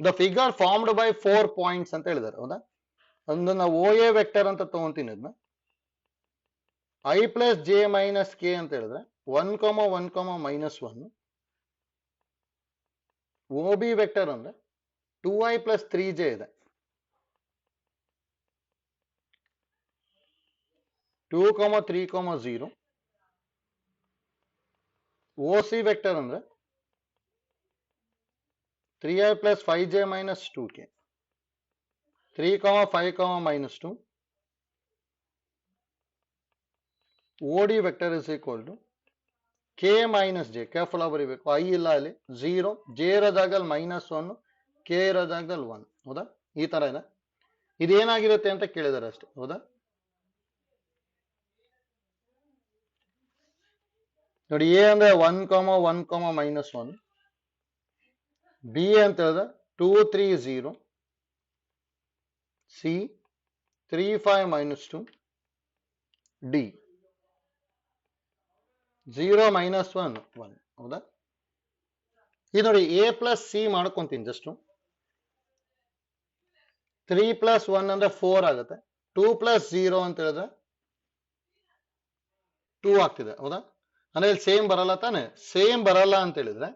the figure formed by 4 points ಅಂತ ಹೇಳಿದಾರೆ ಹೌದಾ. ಒಂದು ನಾವು OA ವೆಕ್ಟರ್ ಅಂತ ತಗೊಂತೀನಿ, ಅದನ್ನ I plus J minus K ಅಂತ ಹೇಳಿದ್ರೆ 1, 1, -1. OB ವೆಕ್ಟರ್ ಅಂದ್ರೆ 2I ಪ್ಲಸ್ 3J ಇದೆ, 2, 3, 0. OC ವೆಕ್ಟರ್ ಅಂದ್ರೆ 3I plus 5J minus 2K, 3, 5, -2. OD vector is equal to K minus J, careful ಆಗಿ ಬರೀಬೇಕು, I ಇಲ್ಲ ಅಲ್ಲಿ 0, J ಇರೋ ಜಾಗದಲ್ಲಿ -1, K ಇರೋ ಜಾಗದಲ್ಲಿ 1 ಹೌದಾ. ಈ ತರ ಇದೆ. ಇದೇನಾಗಿರುತ್ತೆ ಅಂತ ಕೇಳಿದಾರೆ ಅಷ್ಟೇ ಹೌದಾ. ನೋಡಿ A ಅಂದ್ರೆ 1, 1, -1, B ಅಂತ ಹೇಳಿದ್ರೆ 2, 3, 0, C 3, 5, -2, D 0, -1, 1 ಹೌದಾ. ಇದು ನೋಡಿ A ಪ್ಲಸ್ C ಮಾಡ್ಕೊಂತೀನಿ ಜಸ್ಟ್. 3 ಪ್ಲಸ್ 1 ಅಂದ್ರೆ 4 ಆಗುತ್ತೆ, 2 ಪ್ಲಸ್ 0 ಅಂತ ಹೇಳಿದ್ರೆ 2 ಆಗ್ತಿದೆ ಹೌದಾ. ಅಂದ್ರೆ ಇಲ್ಲಿ ಸೇಮ್ ಬರಲ್ಲ ತಾನೆ, ಸೇಮ್ ಬರಲ್ಲ ಅಂತ ಹೇಳಿದ್ರೆ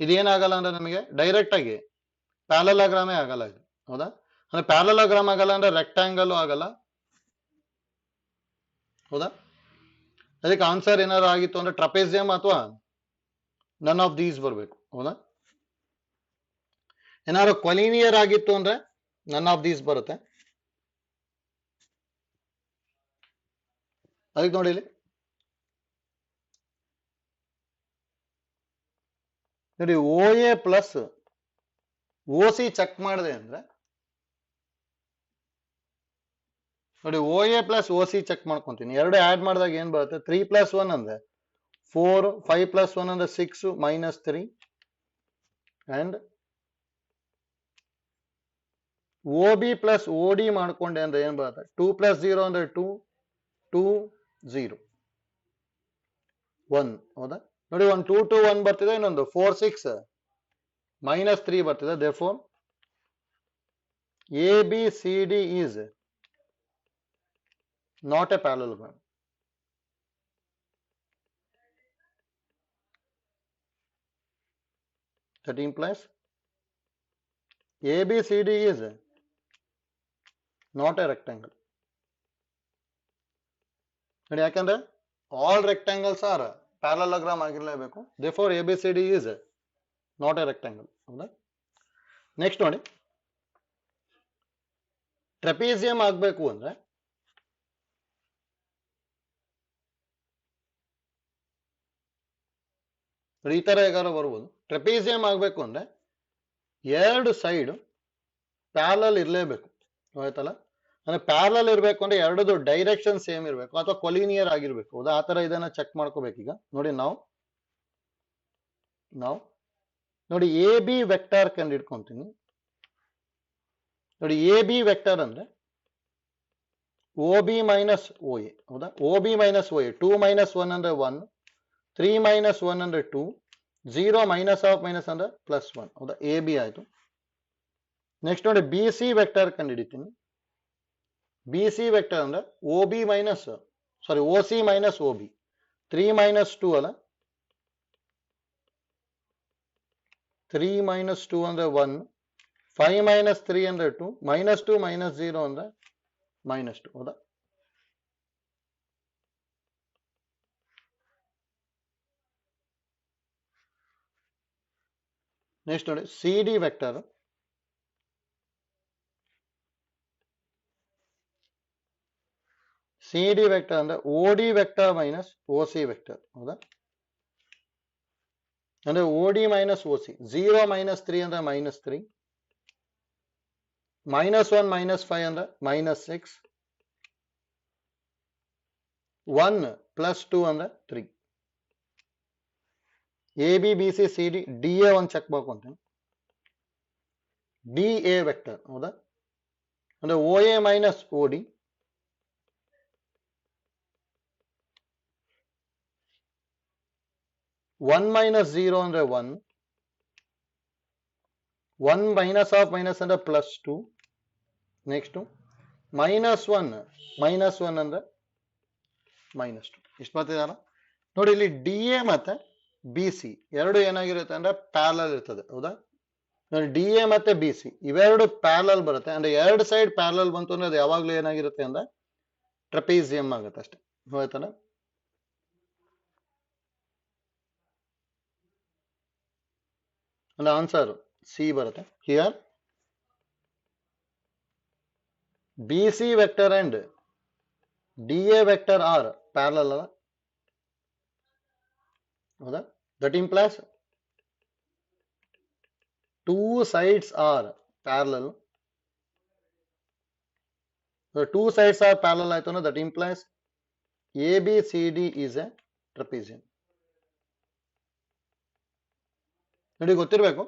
ಇದೇನಾಗಲ್ಲ ಅಂದ್ರೆ ನಮಗೆ ಡೈರೆಕ್ಟ್ ಆಗಿ ಪ್ಯಾರಲೋಗ್ರಾಮೇ ಆಗಲ್ಲ ಇದು ಹೌದಾ. ಅಂದ್ರೆ ಪ್ಯಾರಲೋಗ್ರಾಮ್ ಆಗಲ್ಲ ಅಂದ್ರೆ ರೆಕ್ಟಾಂಗಲ್ ಆಗಲ್ಲ ಹೌದಾ. ಅದಕ್ಕೆ ಆನ್ಸರ್ ಏನಾದ್ರು ಆಗಿತ್ತು ಅಂದ್ರೆ ಟ್ರಪೇಜಿಯಂ ಅಥವಾ ನನ್ ಆಫ್ ದೀಸ್ ಬರಬೇಕು ಹೌದಾ. ಏನಾದ್ರು ಕೊಲಿನಿಯರ್ ಆಗಿತ್ತು ಅಂದ್ರೆ ನನ್ ಆಫ್ ದೀಸ್ ಬರುತ್ತೆ. ಅದಕ್ಕೆ ನೋಡಿ ಇಲ್ಲಿ ನೋಡಿ OA ಪ್ಲಸ್ OC ಚೆಕ್ ಮಾಡಿದೆ ಅಂದ್ರೆ ನೋಡಿ O A plus O C check ಮಾಡ್ಕೊಂತೀನಿ. ಎರಡು ಆಡ್ ಮಾಡಿದಾಗ ಏನ್ ಬರುತ್ತೆ? 3+1 ಅಂದ್ರೆ 4, 5+1 ಅಂದ್ರೆ 6 -3 and o B plus o d ಮಾಡ್ಕೊಂಡೆ ಅಂದ್ರೆ ಏನ್ ಬರುತ್ತೆ? 2+0 ಅಂದ್ರೆ 2, 2, 0, 1. ಹೌದಾ? ನೋಡಿ ಒಂದು 2, 2, 1 ಬರ್ತಿದೆ, ಇನ್ನೊಂದು 4, 6 -3 ಬರ್ತಿದೆ. therefore A B C D is not a parallelogram. That implies ABCD is not a rectangle. ನೋಡಿ ಯಾಕಂದ್ರೆ all rectangles are parallelogram ಆಗಿರಲೇಬೇಕು. therefore ABCD is not a rectangle. ಹೌದಾ? ನೆಕ್ಸ್ಟ್ ನೋಡಿ, ಟ್ರೆಪೀಸಿಯಂ ಆಗಬೇಕು ಅಂದ್ರೆ ಈ ತರ ಹೇಗಾರು ಬರ್ಬೋದು. ಟ್ರೆಪೀಸಿಯಂ ಆಗಬೇಕು ಅಂದ್ರೆ ಎರಡು ಸೈಡ್ ಪ್ಯಾರಲಲ್ ಇರಲೇಬೇಕು. ಆಯ್ತಲ್ಲ? ಅಂದ್ರೆ ಪ್ಯಾರಲಲ್ ಇರಬೇಕು ಅಂದ್ರೆ ಎರಡದು ಡೈರೆಕ್ಷನ್ ಸೇಮ್ ಇರಬೇಕು ಅಥವಾ ಕೊಲಿನಿಯರ್ ಆಗಿರ್ಬೇಕು. ಹೌದಾ? ಆ ತರ ಇದನ್ನ ಚೆಕ್ ಮಾಡ್ಕೋಬೇಕೀಗ. ನೋಡಿ ನಾವು ನೋಡಿ ಎ ಬಿ ವೆಕ್ಟರ್ ಕಂಡು ಹಿಡ್ಕೊಂತೀನಿ. ನೋಡಿ ಎ ಬಿ ವೆಕ್ಟರ್ ಅಂದ್ರೆ O B minus O A. ಹೌದಾ? O B minus O A 2 - 1 ಅಂದ್ರೆ 1, 3 - 1 ಅಂದ್ರೆ 2, 0 - ಮೈನಸ್ ಅಂದ್ರೆ +1. ಹೌದಾ? ಎ ಬಿ ಆಯ್ತು. ನೆಕ್ಸ್ಟ್ ನೋಡಿ ಬಿ ಸಿ ವೆಕ್ಟರ್ ಕಂಡು ಹಿಡಿತೀನಿ. ಬಿ ಸಿ ವೆಕ್ಟರ್ ಅಂದ್ರೆ O B minus O C minus ಓ ಬಿ 3 - 2 ಅಲ್ಲ, 3 - 2 ಅಂದ್ರೆ 1, 5 - 3 ಅಂದ್ರೆ 2, -2 - 0 ಅಂದ್ರೆ -2. ಹೌದಾ? ನೆಕ್ಸ್ಟ್ ನೋಡಿ C D vector. C D vector ಅಂದ್ರೆ ಓ ಡಿ ವೆಕ್ಟರ್ ಮೈನಸ್ ಓ ಸಿ ವೆಕ್ಟರ್. ಹೌದಾ? ಅಂದ್ರೆ ಓ ಡಿ ಮೈನಸ್ ಓ ಸಿ 0 - 3 ಅಂದ್ರೆ -3, -1 - 5 ಅಂದ್ರೆ -6, 1 + 2 ಅಂದ್ರೆ 3. A B B C C D D A ಒಂದು ಚೆಕ್ ಮಾಡ್ಕೊಂತೀನಿ. D A vector. ಹೌದಾ? ಅಂದ್ರೆ O A minus O D 1 - 0 ಅಂದ್ರೆ 1, 1 - ಮೈನಸ್ ಅಂದ್ರೆ +2. ನೆಕ್ಸ್ಟ್ -1 ಅಂದ್ರೆ -2. ಇಷ್ಟು ಬರ್ತಿದಾರ? ನೋಡಿ ಇಲ್ಲಿ ಡಿ ಎ ಮತ್ತೆ ಬಿ ಸಿ ಎರಡು ಏನಾಗಿರುತ್ತೆ ಅಂದ್ರೆ ಪ್ಯಾರಲಲ್ ಇರ್ತದೆ. ಹೌದಾ? ನೋಡಿ ಡಿ ಎ ಮತ್ತೆ ಬಿ ಸಿ ಇವೆರಡು ಪ್ಯಾರಲಲ್ ಬರುತ್ತೆ. ಅಂದ್ರೆ ಎರಡು ಸೈಡ್ ಪ್ಯಾರಲಲ್ ಬಂತು ಅಂದ್ರೆ ಅದು ಯಾವಾಗ್ಲೂ ಏನಾಗಿರುತ್ತೆ ಅಂದ್ರೆ ಟ್ರೆಪೀಸಿಯಂ ಆಗುತ್ತೆ ಅಷ್ಟೇ. ಹೋಯ್ತಲ್ಲ? ಅಂದ್ರೆ ಆನ್ಸರ್ ಸಿ ಬರುತ್ತೆ. Here B C vector and D A vector are parallel ಅಲ್ಲ? ಹೌದಾ? That implies two sides are parallel. So two sides are parallel ಆಯ್ತು ಅಂದ್ರೆ that implies ABCD is a trapezium. ನೋಡಿ ಗೊತ್ತಿರಬೇಕು.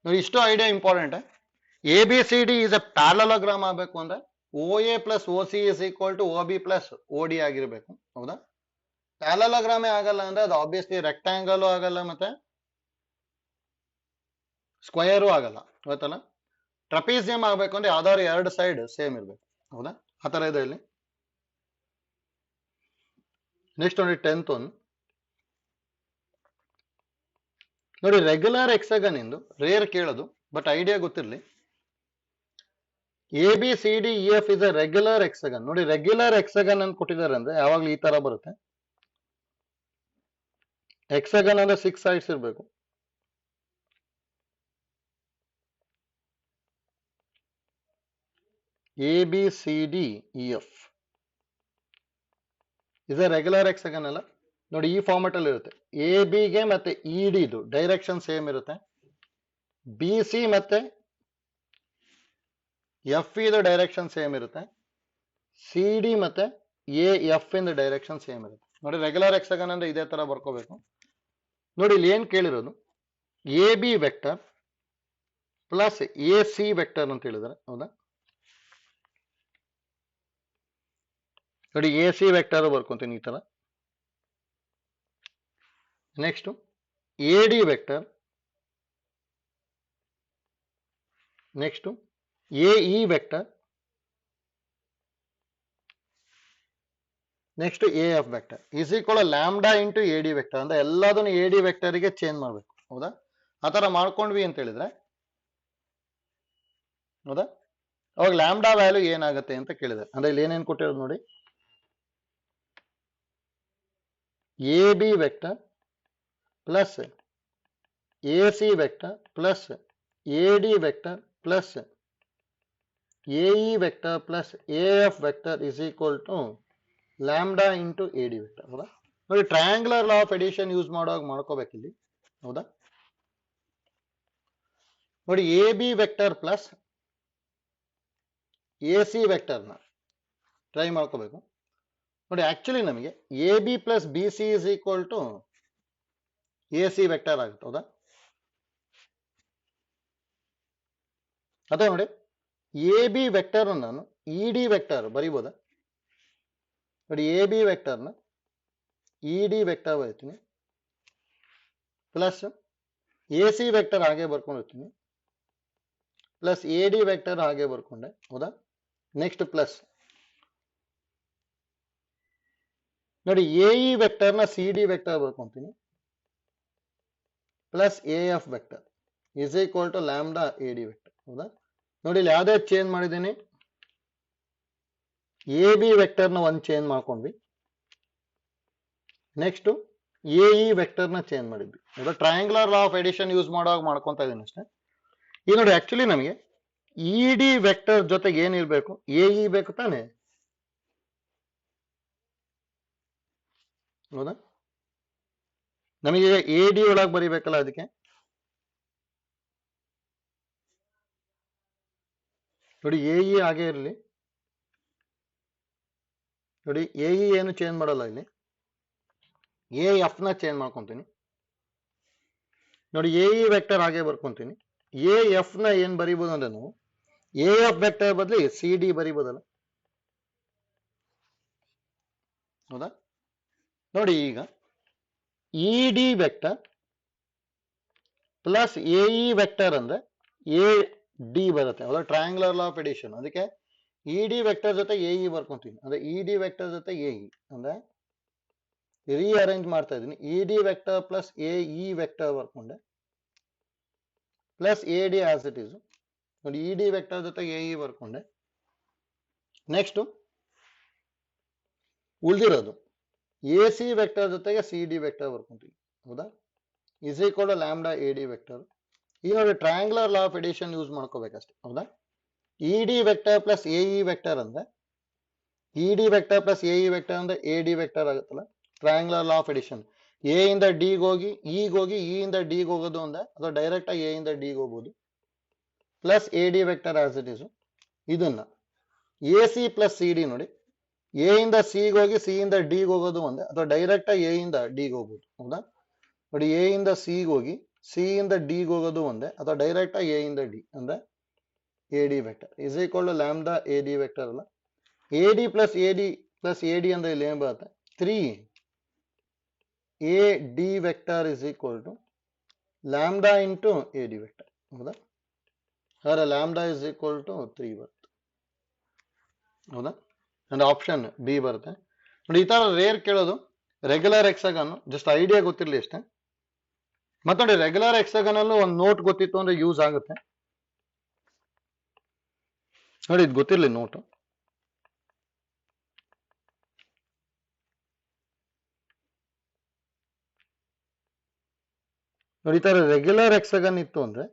ನೋಡಿ ಇಷ್ಟು idea important. ABCD is a parallelogram ಆಗಬೇಕು ಅಂದ್ರೆ OA plus OC is equal to OB plus OD ಆಗಿರಬೇಕು. ಹೌದಾ? ಪ್ಯಾರಲೋಗ್ರಾಮೇ ಆಗಲ್ಲ ಅಂದ್ರೆ ಅದು ಆಬ್ವಿಯಸ್ಲಿ ರೆಕ್ಟಾಂಗಲ್ ಆಗಲ್ಲ ಮತ್ತೆ ಸ್ಕ್ವಯರು ಆಗಲ್ಲ. ಗೊತ್ತಲ್ಲ? ಟ್ರಪೀಸಿಯಂ ಆಗಬೇಕು ಅಂದ್ರೆ ಯಾವ್ದಾದ್ರು ಎರಡು ಸೈಡ್ ಸೇಮ್ ಇರಬೇಕು. ಹೌದಾ? ಆ ತರ ಇದೆ ಇಲ್ಲಿ. ನೆಕ್ಸ್ಟ್ ನೋಡಿ 10th ಒಂದು ನೋಡಿ ರೆಗ್ಯುಲರ್ ಎಕ್ಸಗನ್ ಎಂದು ರೇರ್ ಕೇಳೋದು, ಬಟ್ ಐಡಿಯಾ ಗೊತ್ತಿರಲಿ. A B C D E F is a regular ಎಕ್ಸಗನ್. ನೋಡಿ ರೆಗ್ಯುಲರ್ ಎಕ್ಸಗನ್ ಅಂತ ಕೊಟ್ಟಿದ್ದಾರೆ ಅಂದ್ರೆ ಯಾವಾಗ್ಲೂ ಈ ತರ ಬರುತ್ತೆ. ಎಕ್ಸಗನ್ ಅಂದ್ರೆ 6 ಸೈಡ್ಸ್ ಇರಬೇಕು. A B C D E F is a regular ಎಕ್ಸಗನ್ ಅಲ್ಲ? ನೋಡಿ ಈ ಫಾರ್ಮೆಟ್ ಅಲ್ಲಿ ಇರುತ್ತೆ. ಎ ಬಿ ಗೆ ಮತ್ತೆ ಇ ಡಿ ಇದು ಡೈರೆಕ್ಷನ್ ಸೇಮ್ ಇರುತ್ತೆ. ಬಿ ಸಿ ಮತ್ತೆ ಎಫ್ ಇದು ಡೈರೆಕ್ಷನ್ ಸೇಮ್ ಇರುತ್ತೆ. ಸಿ ಡಿ ಮತ್ತೆ ಎ ಎಫ್ ಇಂದ ಡೈರೆಕ್ಷನ್ ಸೇಮ್ ಇರುತ್ತೆ ನೋಡಿ. ರೆಗ್ಯುಲರ್ ಹೆಕ್ಸಾಗನ್ ಅಂದ್ರೆ ಇದೇ ತರ ಬರ್ಕೋಬೇಕು ನೋಡಿ. ಇಲ್ಲಿ ಏನ್ ಕೇಳಿರೋದು A B vector plus A C vector ಅಂತ ಹೇಳಿದಾರೆ, ಹೌದಾ? ನೋಡಿ ಎ ಸಿ ವೆಕ್ಟರ್ ಬರ್ಕೊಂತೀನಿ ಈ ತರ. Next A D vector, next a E vector, next A F vector is equal lambda into A D vector ಅಂದ್ರೆ ಎಲ್ಲದನ್ನು ಎ ಡಿ ವೆಕ್ಟರ್ಗೆ ಚೇಂಜ್ ಮಾಡಬೇಕು, ಹೌದಾ? ಆ ತರ ಮಾಡ್ಕೊಂಡ್ವಿ ಅಂತ ಹೇಳಿದ್ರೆ, ಹೌದಾ, ಅವಾಗ ಲ್ಯಾಂಬ್ಡಾ ವ್ಯಾಲ್ಯೂ ಏನಾಗುತ್ತೆ ಅಂತ ಕೇಳಿದೆ. ಅಂದ್ರೆ ಇಲ್ಲಿ ಏನೇನು ಕೊಟ್ಟಿರೋದು ನೋಡಿ, A B vector plus A C vector plus A D vector plus A E vector plus A F vector is equal to lambda into A D vector, ಹೌದಾ? ನೋಡಿ triangular law of addition use ಮಾಡುವಾಗ ಮಾಡ್ಕೋಬೇಕು ಇಲ್ಲಿ, ಹೌದಾ? ನೋಡಿ A B vector plus A c ವೆಕ್ಟರ್ನ ಟ್ರೈ ಮಾಡ್ಕೋಬೇಕು ನೋಡಿ. ಆಕ್ಚುಲಿ ನಮಗೆ a b plus B c is equal to A C vector ಆಗುತ್ತೆ, ಹೌದಾ? ಅಥವಾ ನೋಡಿ ಎ ಬಿ ವೆಕ್ಟರ್ ನಾನು ಇ ಡಿ ವೆಕ್ಟರ್ ಬರೀಬೋದಾ ನೋಡಿ. ಎ ಬಿ ವೆಕ್ಟರ್ನ ಇ ಡಿ ವೆಕ್ಟರ್ ಬರೀತೀನಿ ಪ್ಲಸ್ ಎ ಸಿ ವೆಕ್ಟರ್ ಹಾಗೆ ಬರ್ಕೊಂಡಿರ್ತೀನಿ ಪ್ಲಸ್ ಎ ಡಿ ವೆಕ್ಟರ್ ಹಾಗೆ ಬರ್ಕೊಂಡೆ, ಹೌದಾ? ನೆಕ್ಸ್ಟ್ ಪ್ಲಸ್ ನೋಡಿ ಎ ಇ ವೆಕ್ಟರ್ನ ಸಿ ಡಿ ವೆಕ್ಟರ್ ಬರ್ಕೊಂತೀನಿ plus A F vector is equal to lambda A D vector, ಹೌದಾ? ನೋಡಿ ಇಲ್ಲಿ ಯಾವ್ದೇ ಚೇಂಜ್ ಮಾಡಿದ್ದೀನಿ, ಎ ಬಿ ವೆಕ್ಟರ್ನ ಒಂದು ಚೇಂಜ್ ಮಾಡ್ಕೊಂಡ್ವಿ, ನೆಕ್ಸ್ಟ್ ಎ ಇ ವೆಕ್ಟರ್ನ ಚೇಂಜ್ ಮಾಡಿದ್ವಿ, ಹೌದಾ? Triangular law of addition use ಮಾಡುವಾಗ ಮಾಡ್ಕೊಂತ ಇದೀನಿ ಅಷ್ಟೇ. ಈಗ ನೋಡಿ ಆಕ್ಚುಲಿ ನಮಗೆ ಇ ಡಿ ವೆಕ್ಟರ್ ಜೊತೆಗೆ ಏನಿರ್ಬೇಕು, ಎ ಇ ಬೇಕು ತಾನೆ, ಹೌದಾ? ನಮಗೆ ಎ ಡಿ ಒಳಗೆ ಬರಿಬೇಕಲ್ಲ, ಅದಕ್ಕೆ ನೋಡಿ ಎ ಇ ಹಾಗೆ ಇರಲಿ ನೋಡಿ. ಎ ಇ ಏನು ಚೇಂಜ್ ಮಾಡಲ್ಲ, ಇಲ್ಲಿ ಎ ಎಫ್ ನ ಚೇಂಜ್ ಮಾಡ್ಕೊಂತೀನಿ ನೋಡಿ. ಎ ಇ ವೆಕ್ಟರ್ ಹಾಗೆ ಬರ್ಕೊಂತೀನಿ. ಎ ಎಫ್ ನ ಏನ್ ಬರಿಬೋದು ಅಂದ್ರೆ ನಾವು ಎ ಎಫ್ ವೆಕ್ಟರ್ ಬದಲಿ ಸಿ ಡಿ ಬರಿಬೋದಲ್ಲ, ಹೌದಾ? ನೋಡಿ ಈಗ E D vector plus A E vector ಅಂದ್ರೆ ಎ ಡಿ ಬರುತ್ತೆ, ಹೌದಾ? Triangular law of addition. ಅದಕ್ಕೆ ಇ ಡಿ ವೆಕ್ಟರ್ ಜೊತೆ ಎ ಇ ಬರ್ಕೊಂತೀನಿ, ಅಂದ್ರೆ ಇ ಡಿ ವೆಕ್ಟರ್ ಜೊತೆ ಎ ಇ ಅಂದ್ರೆ ರೀಅರೇಂಜ್ ಮಾಡ್ತಾ ಇದ್ದೀನಿ. E D vector plus A E vector ಬರ್ಕೊಂಡೆ plus A D as it is ನೋಡಿ. ಇ ಡಿ ವೆಕ್ಟರ್ ಜೊತೆ ಎ ಇ ಬರ್ಕೊಂಡೆ. ನೆಕ್ಸ್ಟ್ ಉಳಿದಿರೋದು ಎ ಸಿ ವೆಕ್ಟರ್ ಜೊತೆಗೆ ಸಿ ಡಿ ವೆಕ್ಟರ್ ಬರ್ಕೊಂತೀವಿ, ಹೌದಾ? Is equal to lambda A D vector. ಈಗ ನೋಡಿ triangular law of addition use ಮಾಡ್ಕೋಬೇಕಷ್ಟೇ, ಹೌದಾ? E D vector plus A E vector ಅಂದ್ರೆ E D vector plus A E vector ಅಂದ್ರೆ ಎ ಡಿ ವೆಕ್ಟರ್ ಆಗುತ್ತಲ್ಲ. Triangular law of addition A ಇಂದ ಡಿಗೆ ಹೋಗಿ ಇಗೆ ಹೋಗಿ ಇ ಇಂದ ಡಿಗೆ ಹೋಗೋದು ಅಂದ್ರೆ ಅಥವಾ ಡೈರೆಕ್ಟ್ ಆಗಿ ಎ ಇಂದ ಡಿಗೆ ಹೋಗ್ಬೋದು plus A D vector as it is. ಇದನ್ನ A C plus C D ನೋಡಿ, ಎ ಇಂದ ಸಿಗೆ ಹೋಗಿ ಸಿ ಇಂದ ಡಿಗೆ ಹೋಗೋದು ಒಂದೇ ಅಥವಾ ಡೈರೆಕ್ಟ್ ಆಗಿ ಎ ಇಂದ ಡಿಗೆ ಹೋಗ್ಬೋದು, ಹೌದಾ? ನೋಡಿ ಎ ಇಂದ ಸಿಗೆ ಹೋಗಿ ಸಿ ಇಂದ ಡಿಗೆ ಹೋಗೋದು ಒಂದೇ ಅಥವಾ ಡೈರೆಕ್ಟ್ ಆಗಿ ಎ ಇಂದ ಡಿ ಅಂದ್ರೆ A D vector is equal to lambda A D vector ಅಲ್ಲ. A D plus A D ಅಂದ್ರೆ ಇಲ್ಲಿ ಏನ್ ಬರುತ್ತೆ, 3 A D vector is equal to lambda into A D vector, ಹೌದಾ? ಹಾಗಾದ್ರೆ ಲ್ಯಾಂಬ್ಡಾ ಇಸ್ ಈಕ್ವಲ್ ಟು 3 ಬರುತ್ತೆ, ಹೌದಾ? ಅಂದ್ರೆ ಆಪ್ಷನ್ ಬಿ ಬರುತ್ತೆ ನೋಡಿ. ಈ ತರ ರೇರ್ ಕೇಳೋದು ರೆಗ್ಯುಲರ್ ಹೆಕ್ಸಾಗನ್, ಜಸ್ಟ್ ಐಡಿಯಾ ಗೊತ್ತಿರಲಿ ಅಷ್ಟೇ. ಮತ್ತೆ ನೋಡಿ ರೆಗ್ಯುಲರ್ ಹೆಕ್ಸಾಗನ್ ಅಲ್ಲೂ ಒಂದು ನೋಟ್ ಗೊತ್ತಿತ್ತು ಅಂದ್ರೆ ಯೂಸ್ ಆಗುತ್ತೆ ನೋಡಿ. ಇದು ಗೊತ್ತಿರಲಿ ನೋಟ್ ನೋಡಿ. ಈ ತರ ರೆಗ್ಯುಲರ್ ಹೆಕ್ಸಾಗನ್ ಇತ್ತು ಅಂದ್ರೆ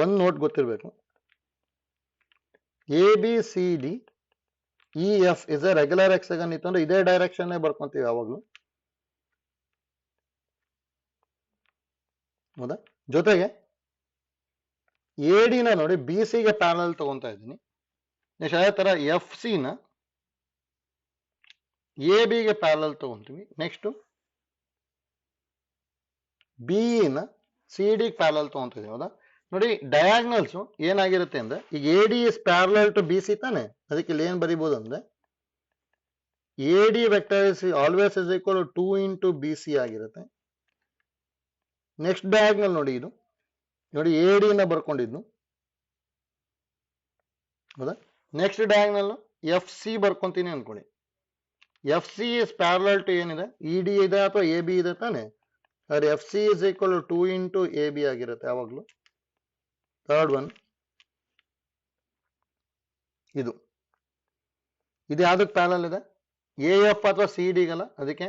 ಒಂದು ನೋಟ್ ಗೊತ್ತಿರಬೇಕು. A B C D E F is a regular hexagon ಇತ್ತು ಅಂದ್ರೆ ಇದೇ ಡೈರೆಕ್ಷನ್ ಬರ್ಕೊಂತೀವಿ ಯಾವಾಗ್ಲೂ, ಹೌದಾ? ಜೊತೆಗೆ ಎ ಡಿನ ನೋಡಿ ಬಿ ಸಿಗೆ ಪ್ಯಾರಲ್ ತಗೊಂತಾ ಇದ್ದೀನಿ ನೆಕ್ಸ್ಟ್ ಅದೇ ತರ ಎಫ್ ಸಿ ನ ಎ ಬಿಗೆ ಪ್ಯಾರಲಲ್ ತಗೊಂತೀವಿ. ನೆಕ್ಸ್ಟ್ ಬಿಇ ನ ಸಿ ಡಿ ಪ್ಯಾರಲಲ್ ತಗೊಂತೀವಿ. ಹೌದಾ? ನೋಡಿ ಡಯಾಗ್ನಲ್ಸ್ ಏನಾಗಿರುತ್ತೆ ಅಂದ್ರೆ ಈಗ A D is parallel to B C ತಾನೆ, ಅದಕ್ಕೆ ಇಲ್ಲಿ ಏನ್ ಬರಿಬಹುದು ಅಂದ್ರೆ A D vector is always is equal to 2 into B C ಆಗಿರುತ್ತೆ. ನೆಕ್ಸ್ಟ್ ಡಯಾಗ್ನಲ್ ನೋಡಿ, ಇದು ನೋಡಿ ಎ ಡಿ ನ ಬರ್ಕೊಂಡಿದ್ನು. ಹೌದಾ? ನೆಕ್ಸ್ಟ್ ಡಯಾಗ್ನಲ್ ಎಫ್ ಸಿ ಬರ್ಕೊಂತೀನಿ ಅನ್ಕೊಳ್ಳಿ. F C is parallel to ಏನಿದೆ, ಇ ಡಿ ಇದೆ ಅಥವಾ ಎ ಬಿ ಇದೆ ತಾನೆ, ಅದ್ರ F C is equal 2 into A B ಆಗಿರುತ್ತೆ ಯಾವಾಗ್ಲೂ. ಥರ್ಡ್ ಒನ್ ಇದು ಯಾವ್ದಕ್ಕೆ ಪ್ಯಾರಲಲ್ ಇದೆ, ಎ ಎಫ್ ಅಥವಾ ಸಿ ಡಿಗಲ್ಲ, ಅದಕ್ಕೆ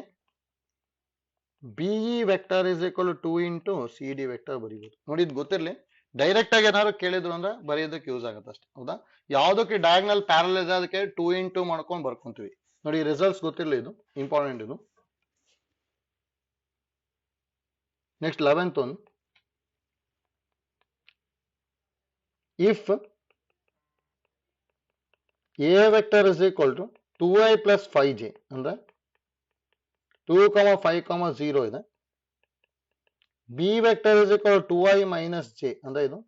B E vector is equal 2 into C D vector ಬರೀಬಹುದು. ನೋಡಿ ಇದು ಗೊತ್ತಿರಲಿ, ಡೈರೆಕ್ಟ್ ಆಗಿ ಏನಾದ್ರು ಕೇಳಿದ್ರು ಅಂದ್ರೆ ಬರೆಯೋದಕ್ಕೆ ಯೂಸ್ ಆಗುತ್ತೆ ಅಷ್ಟೇ. ಹೌದಾ? ಯಾವ್ದಕ್ಕೆ ಡಯಾಗ್ನಲ್ ಪ್ಯಾರಲಲ್ ಇದೆ ಅದಕ್ಕೆ 2 ಇಂಟು ಮಾಡ್ಕೊಂಡು ಬರ್ಕೊಂತೀವಿ. ನೋಡಿ ರಿಸಲ್ಟ್ಸ್ ಗೊತ್ತಿರಲಿ, ಇದು ಇಂಪಾರ್ಟೆಂಟ್ ಇದು. Next 11th one, if A vector is equal to 2i plus 5j ಅಂದ್ರೆ 2, 5, 0 ಇದೆ. B vector is equal to 2i minus J ಅಂದ್ರೆ ಇದು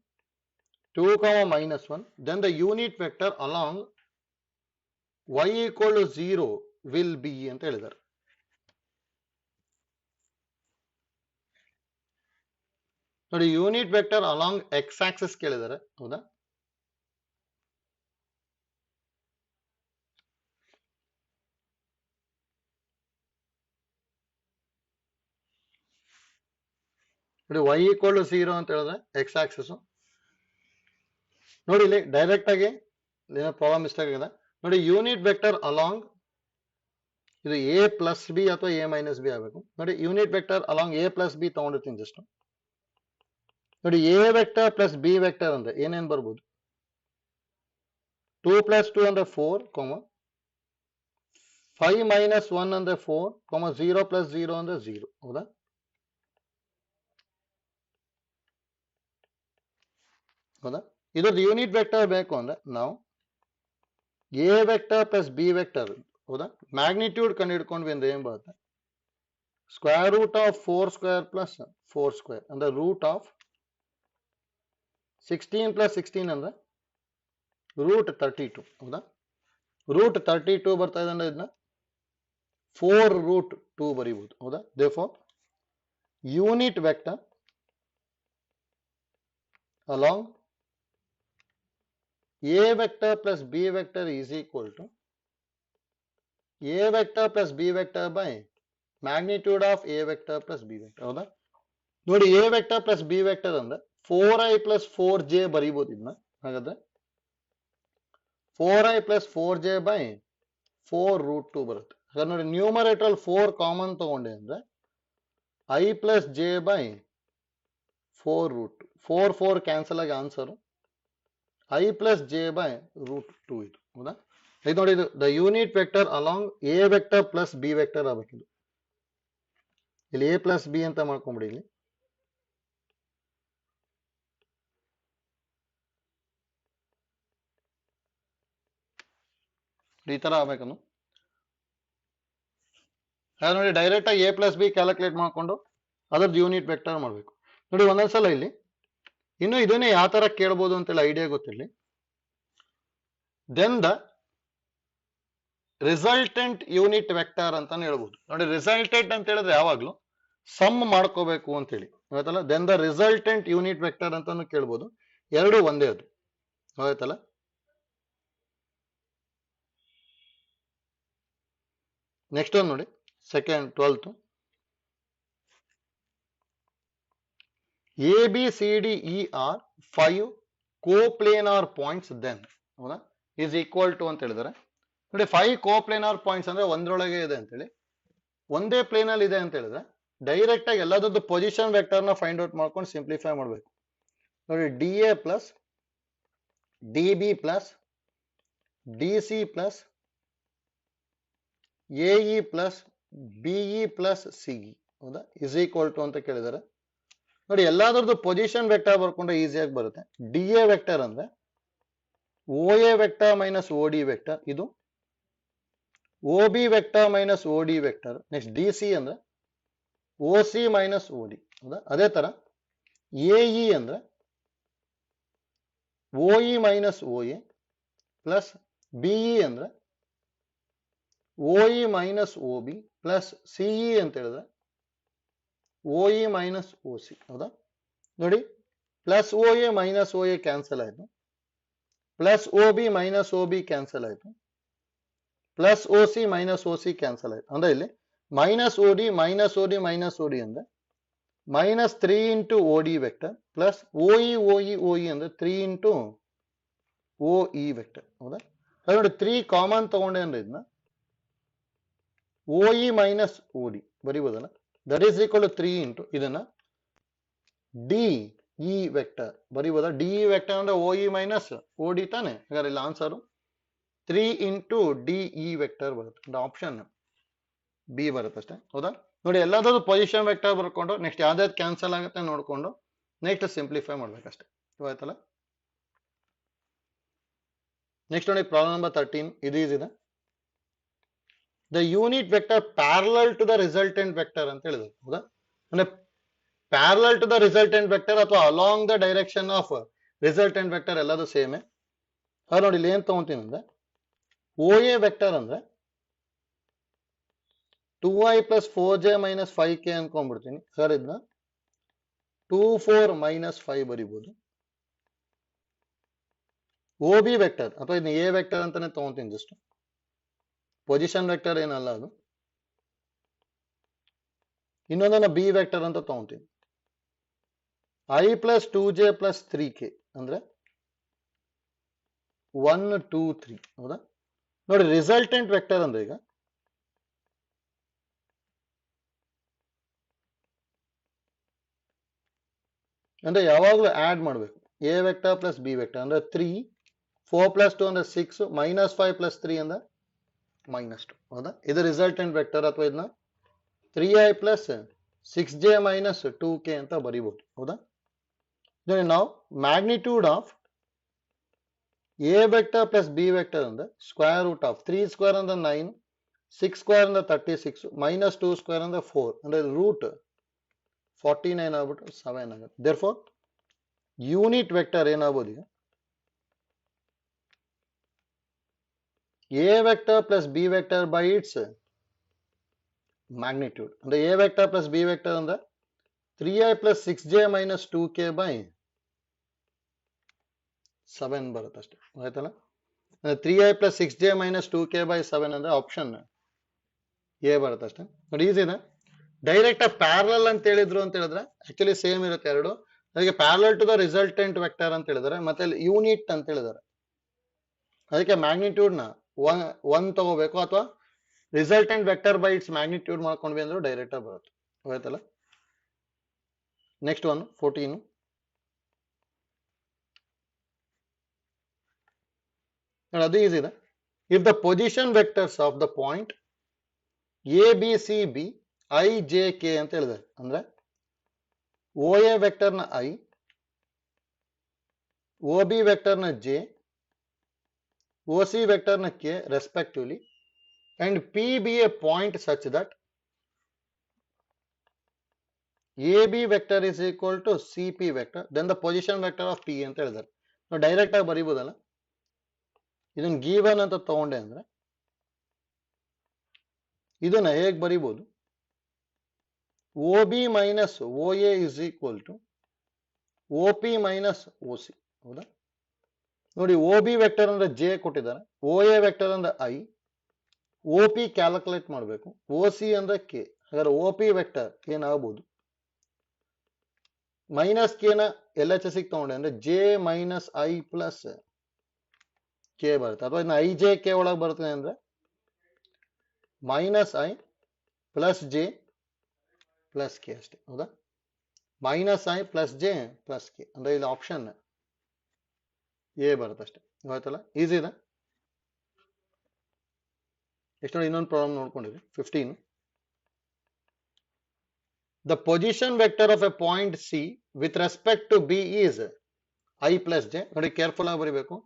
2, -1, then the unit vector along y equal to 0 will be ಅಂತ ಹೇಳಿದ್ದಾರೆ. ನೋಡಿ unit vector along X Axis ಕೇಳಿದ್ದಾರೆ. ಹೌದಾ? ನೋಡಿ y equal to 0 ಅಂತ ಹೇಳಿದ್ರೆ ಎಕ್ಸ್ ಆಕ್ಸಿಸ್. ನೋಡಿ ಇಲ್ಲಿ ಡೈರೆಕ್ಟ್ ಆಗಿ ಏನೋ ಪ್ರಾಬ್ಲಮ್ ಮಿಸ್ಟೇಕ್ ಆಗಿದೆ. ನೋಡಿ ಯೂನಿಟ್ ವೆಕ್ಟರ್ ಅಲಾಂಗ್ ಇದು ಎ ಪ್ಲಸ್ ಬಿ ಅಥವಾ ಎ ಮೈನಸ್ ಬಿ ಆಗಬೇಕು. ನೋಡಿ unit vector along A plus B ತಗೊಂಡಿರ್ತೀನಿ ಜಸ್ಟ್. ನೋಡಿ A vector plus B vector ಅಂದ್ರೆ ಏನೇನ್ ಬರ್ಬೋದು, 2 + 2 ಅಂದ್ರೆ 4, 5 - 1 ಅಂದ್ರೆ 4, 0 + 0 ಅಂದ್ರೆ 0. ಹೌದಾ? ಹೌದಾ? ಇದ್ರದ್ದು ಯೂನಿಟ್ ವೆಕ್ಟರ್ ಬೇಕು ಅಂದ್ರೆ ನಾವು A vector plus B vector, ಹೌದಾ, ಮ್ಯಾಗ್ನಿಟ್ಯೂಡ್ ಕಂಡು ಹಿಡ್ಕೊಂಡ್ವಿ ಅಂದ್ರೆ ಏನ್ ಬರುತ್ತೆ, ಸ್ಕ್ವೇರ್ ರೂಟ್ ಆಫ್ 4² ಪ್ಲಸ್ 4² ಅಂದ್ರೆ ರೂಟ್ ಆಫ್ 16 + 16 ಅಂದ್ರೆ ರೂಟ್ 32. ಹೌದಾ? ರೂಟ್ 32 ಬರ್ತಾ ಇದೆ ಅಂದ್ರೆ ಇದನ್ನ 4√2 ಬರೀಬಹುದು. ಹೌದಾ? therefore unit vector along a vector plus b vector is equal to a vector plus b vector by magnitude of a vector plus b vector. ಹೌದಾ? ನೋಡಿ a vector plus b vector ಅಂದ್ರೆ 4i plus 4j ಬರೀಬಹುದು ಇದನ್ನ. ಹಾಗಾದ್ರೆ 4i plus 4j by 4√2 ಬರುತ್ತೆ. ಹಾಗಾದ್ರೆ ನೋಡಿ ನ್ಯೂಮರೇಟರ್ 4 ಕಾಮನ್ ತಗೊಂಡೆ ಅಂದ್ರೆ i plus j by 4√2. 4 cancel ಆಗಿ answer i plus j by √2 ಇದು. ಹೌದಾ? ಇದು ನೋಡಿ, ಇದು the unit vector along A vector plus B vector ಆಗಬೇಕಿದು. ಇಲ್ಲಿ a ಪ್ಲಸ್ ಬಿ ಅಂತ ಮಾಡ್ಕೊಂಡ್ಬಿಡಿ. ಇಲ್ಲಿ ಈ ತರ ಆಗ್ಬೇಕನ್ನು. ನೋಡಿ ಡೈರೆಕ್ಟ್ ಆಗಿ a ಪ್ಲಸ್ ಬಿ ಕ್ಯಾಲ್ಕುಲೇಟ್ ಮಾಡ್ಕೊಂಡು ಅದ್ರದ್ದು ಯೂನಿಟ್ ವೆಕ್ಟರ್ ಮಾಡಬೇಕು. ನೋಡಿ ಒಂದೊಂದ್ಸಲ ಇಲ್ಲಿ ಇನ್ನು ಇದನ್ನೇ ಯಾವ ತರ ಕೇಳ್ಬೋದು ಅಂತೇಳಿ ಐಡಿಯಾ ಗೊತ್ತಿರಲಿ. Then the resultant unit vector ಅಂತಾನೆ ಹೇಳ್ಬೋದು. ನೋಡಿ ರಿಸಲ್ಟೆಂಟ್ ಅಂತ ಹೇಳಿದ್ರೆ ಯಾವಾಗ್ಲೂ ಸಮ್ ಮಾಡ್ಕೋಬೇಕು ಅಂತ ಹೇಳಿ, ಆಯ್ತಲ್ಲ. Then the resultant unit vector ಅಂತಾನು ಕೇಳ್ಬೋದು. ಎರಡು ಒಂದೇ ಅದು, ಆಯ್ತಲ್ಲ. ನೆಕ್ಸ್ಟ್ ಒಂದು ನೋಡಿ, second 12th, A B C D E are 5 coplanar points then, ಹೌದಾ, ಈಸ್ ಈಕ್ವಲ್ ಟು ಅಂತ ಹೇಳಿದಾರೆ. ನೋಡಿ 5 ಕೋಪ್ಲೇನಾರ್ ಪಾಯಿಂಟ್ಸ್ ಅಂದ್ರೆ ಒಂದ್ರೊಳಗೆ ಇದೆ ಅಂತೇಳಿ, ಒಂದೇ ಪ್ಲೇನ್ ಅಲ್ಲಿ ಇದೆ ಅಂತ ಹೇಳಿದ್ರೆ ಡೈರೆಕ್ಟ್ ಆಗಿ ಎಲ್ಲದದ್ದು ಪೊಸಿಷನ್ ವೆಕ್ಟರ್ ನ ಫೈಂಡ್ ಔಟ್ ಮಾಡ್ಕೊಂಡು ಸಿಂಪ್ಲಿಫೈ ಮಾಡಬೇಕು. ನೋಡಿ D A plus D B plus D C plus A E plus B E plus C E, ಹೌದಾ, ಇಸ್ ಈಕ್ವಲ್ ಟು ಅಂತ ಕೇಳಿದ್ದಾರೆ. ನೋಡಿ ಎಲ್ಲಾದ್ರದ್ದು ಪೊಸಿಷನ್ ವೆಕ್ಟರ್ ಬರ್ಕೊಂಡ್ರೆ ಈಸಿಯಾಗಿ ಬರುತ್ತೆ. ಡಿ ಎ ವೆಕ್ಟರ್ ಅಂದ್ರೆ O A vector minus O D vector, ಇದು O B vector minus O D vector. Next D C ಅಂದ್ರೆ O C minus O D. ಹೌದಾ? ಅದೇ ತರ ಎ ಇ ಅಂದ್ರೆ O E minus O A plus B E ಅಂದ್ರೆ O E minus O B plus C E ಅಂತ ಹೇಳಿದ್ರೆ ಓ ಇ ಮೈನಸ್ ಓ ಸಿ. ಹೌದಾ? ನೋಡಿ, plus O A minus O A cancel ಆಯ್ತು, ಪ್ಲಸ್ ಓ ಬಿ ಮೈನಸ್ ಓ ಬಿ ಕ್ಯಾನ್ಸಲ್ ಆಯ್ತು, ಪ್ಲಸ್ ಓ ಸಿ ಮೈನಸ್ ಓ ಸಿ ಕ್ಯಾನ್ಸಲ್ ಆಯ್ತು. ಅಂದ್ರೆ ಇಲ್ಲಿ minus O D minus O D minus O D ಅಂದ್ರೆ minus 3 into O D vector plus O E O E O E ಅಂದ್ರೆ 3 ಇಂಟು ಓ ಇ ವೆಕ್ಟರ್. ಹೌದಾ? ನೋಡಿ 3 ಕಾಮನ್ ತಗೊಂಡೆ ಅಂದ್ರೆ ಇದನ್ನ O E minus O D ಬರೀಬೋದಲ್ಲ, that is equal to 3 into ಇದನ್ನ ಡಿ ಇ ವೆಕ್ಟರ್ ಬರೀಬೋದ. ಡಿ ಇ ವೆಕ್ಟರ್ ಅಂದ್ರೆ O E minus O D ತಾನೆ. ಹಾಗಾದ್ರೆ ಇಲ್ಲಿ answer 3 into D E vector ಬರುತ್ತೆ. ಆಪ್ಷನ್ ಬಿ ಬರುತ್ತೆ ಅಷ್ಟೇ. ಹೌದಾ? ನೋಡಿ, ಎಲ್ಲಾದ್ರೂ ಪೊಸಿಷನ್ ವೆಕ್ಟರ್ ಬರ್ಕೊಂಡು ನೆಕ್ಸ್ಟ್ ಯಾವ್ದಾವ್ದು ಕ್ಯಾನ್ಸಲ್ ಆಗುತ್ತೆ ನೋಡ್ಕೊಂಡು ನೆಕ್ಸ್ಟ್ ಸಿಂಪ್ಲಿಫೈ ಮಾಡ್ಬೇಕಷ್ಟೇ. ಆಯ್ತಲ್ಲ? ನೆಕ್ಸ್ಟ್ ನೋಡಿ ಪ್ರಾಬ್ಲಮ್ ನಂಬರ್ 13. ಇದು ಇದೆ, the unit vector parallel to the resultant vector ಅಂತ ಹೇಳಿದ್ರು. ಹೌದಾ? ಅಂದ್ರೆ parallel to the resultant vector ಅಥವಾ along the direction of resultant vector ಎಲ್ಲದು ಸೇಮೆ. ಅದು ನೋಡಿ ಇಲ್ಲಿ ಏನ್ ತಗೊಂತೀನಿ ಅಂದ್ರೆ ಓ ಎ ವೆಕ್ಟರ್ ಅಂದ್ರೆ 2i plus 4j minus 5k ಅನ್ಕೊಂಡ್ಬಿಡ್ತೀನಿ. Sir ಇದನ್ನ 2 4 ಮೈನಸ್ 5 ಬರಿಬಹುದು. ಓ ಬಿ ವೆಕ್ಟರ್ ಅಥವಾ ಇದನ್ನ ಎ ವೆಕ್ಟರ್ ಅಂತಾನೆ ತಗೊಂತೀನಿ, ಜಸ್ಟ್ ಪೊಸಿಷನ್ ವೆಕ್ಟರ್ ಏನಲ್ಲ ಅದು. ಇನ್ನೊಂದನ್ನ ಬಿ ವೆಕ್ಟರ್ ಅಂತ ತಗೊಂತೀನಿ. I plus 2j plus 3k ಅಂದ್ರೆ 1 2 3. ಹೌದಾ? ನೋಡಿ, ರಿಸಲ್ಟೆಂಟ್ ವೆಕ್ಟರ್ ಅಂದ್ರೆ ಈಗ ಅಂದ್ರೆ ಯಾವಾಗಲೂ ಆಡ್ ಮಾಡಬೇಕು. A vector plus B vector ಅಂದ್ರೆ 3, 4 ಪ್ಲಸ್ 2 ಅಂದ್ರೆ 6, ಮೈನಸ್ 5 ಪ್ಲಸ್ 3 ಅಂದ್ರೆ ಮೈನಸ್ 2. ಹೌದಾ? ಇದು ರಿಸಲ್ಟೆಂಟ್ ವೆಕ್ಟರ್ ಅಥವಾ ಇದನ್ನ 3i plus 6j minus 2k ಅಂತ ಬರೀಬಹುದು. ಹೌದಾ? ನೋಡಿ, ನಾವು magnitude of A vector plus B vector ಅಂದ್ರೆ ಸ್ಕ್ವೇರ್ ರೂಟ್ ಆಫ್ 3 ಸ್ಕ್ವೇರ್ ಅಂದ್ರೆ 9, 6 ಸ್ಕ್ವೇರ್ ಅಂದ್ರೆ 36, ಮೈನಸ್ 2 ಸ್ಕ್ವೇರ್ ಅಂದ್ರೆ 4 ಅಂದ್ರೆ ರೂಟ್ 49 ಆಗ್ಬಿಟ್ಟು 7 ಆಗುತ್ತೆ. ದೇರ್ಫೋರ್ ಯೂನಿಟ್ ವೆಕ್ಟರ್ ಏನಾಗ್ಬೋದು ಈಗ A vector plus B vector by its magnitude. ಅಂದ್ರೆ A vector plus B vector ಅಂದ್ರೆ 3i plus 6j minus 2k by 7 ಬರುತ್ತೆ ಅಷ್ಟೇ. ಆಯ್ತಲ್ಲ? 3i plus 6j minus 2k by 7 ಅಂದ್ರೆ ಆಪ್ಷನ್ ಎ ಬರುತ್ತೆ ಅಷ್ಟೇ. ನೋಡಿ, ಈಸಿನ ಡೈರೆಕ್ಟ್ ಪ್ಯಾರಲಲ್ ಅಂತ ಹೇಳಿದ್ರು ಅಂತ ಹೇಳಿದ್ರೆ ಆಕ್ಚುಲಿ ಸೇಮ್ ಇರುತ್ತೆ ಎರಡು. ಅದಕ್ಕೆ parallel to the resultant vector ಅಂತ ಹೇಳಿದ್ದಾರೆ, ಮತ್ತೆ ಯೂನಿಟ್ ಅಂತ ಹೇಳಿದ್ದಾರೆ. ಅದಕ್ಕೆ ಮ್ಯಾಗ್ನಿಟ್ಯೂಡ್ ನ 1 ತಗೋಬೇಕು ಅಥವಾ resultant vector by its magnitude ಮಾಡ್ಕೊಂಡ್ವಿ ಅಂದ್ರೆ ಡೈರೆಕ್ಟ್ ಆಗಿ ಬರುತ್ತೆ. ಆಯ್ತಲ್ಲ? ನೆಕ್ಸ್ಟ್ 14. ಅದು ಈಸಿ ಇದೆ. If the position vectors of the point A B C be I J K ಅಂತ ಹೇಳಿದ್ದಾರೆ. ಅಂದ್ರೆ ಓ ಎ ವೆಕ್ಟರ್ ನ ಐ, ಓ ಬಿ ವೆಕ್ಟರ್ ನ ಜೆ, ಓ ಸಿ ವೆಕ್ಟರ್ ನ K respectively, and P be A point such that A B vector is equal to C P vector, then the position vector of P ಅಂತ ಹೇಳಿದ್ದಾರೆ. ನಾವು ಡೈರೆಕ್ಟ್ ಆಗಿ ಬರೀಬೋದಲ್ಲ, ಇದನ್ನ ಗಿವನ್ ಅಂತ ತಗೊಂಡೆ ಅಂದ್ರೆ ಇದನ್ನ ಹೇಗೆ ಬರೀಬಹುದು, O B minus O A is equal to O P minus O C. ಹೌದಾ? ನೋಡಿ, ಓ ಬಿ ವೆಕ್ಟರ್ ಅಂದ್ರೆ ಜೆ ಕೊಟ್ಟಿದ್ದಾರೆ, ಓ ಎ ವೆಕ್ಟರ್ ಅಂದ್ರೆ ಐ, ಓ ಪಿ ಕ್ಯಾಲ್ಕುಲೇಟ್ ಮಾಡಬೇಕು, ಓ ಸಿ ಅಂದ್ರೆ ಕೆ. ಹಾಗಾದ್ರೆ ಓ ಪಿ ವೆಕ್ಟರ್ ಏನಾಗಬಹುದು, ಮೈನಸ್ ಕೆ ನ ಎಲ್ ಎಚ್ ಎಸ್ ತಗೊಂಡೆ ಅಂದ್ರೆ j minus i plus k ಬರುತ್ತೆ. ಅಥವಾ ಇನ್ನು ಐ ಜೆ ಕೆ ಒಳಗೆ ಬರ್ತದೆ ಅಂದ್ರೆ minus i plus j plus K ಅಷ್ಟೇ. ಹೌದಾ? Minus i plus j plus K ಅಂದ್ರೆ ಇಲ್ಲಿ ಆಪ್ಷನ್ ಎ ಬರುತ್ತೆ ಅಷ್ಟೇ. ಆಯ್ತಲ್ಲ? ಈಸಿ ಇದೆ. ಎಷ್ಟು ನೋಡಿ, ಇನ್ನೊಂದು ಪ್ರಾಬ್ಲಮ್ ನೋಡ್ಕೊಂಡಿರಿ. 15. The position vector of a point C with respect to B is i plus j. ನೋಡಿ, ಕೇರ್ಫುಲ್ ಆಗಿ ಬರೀಬೇಕು.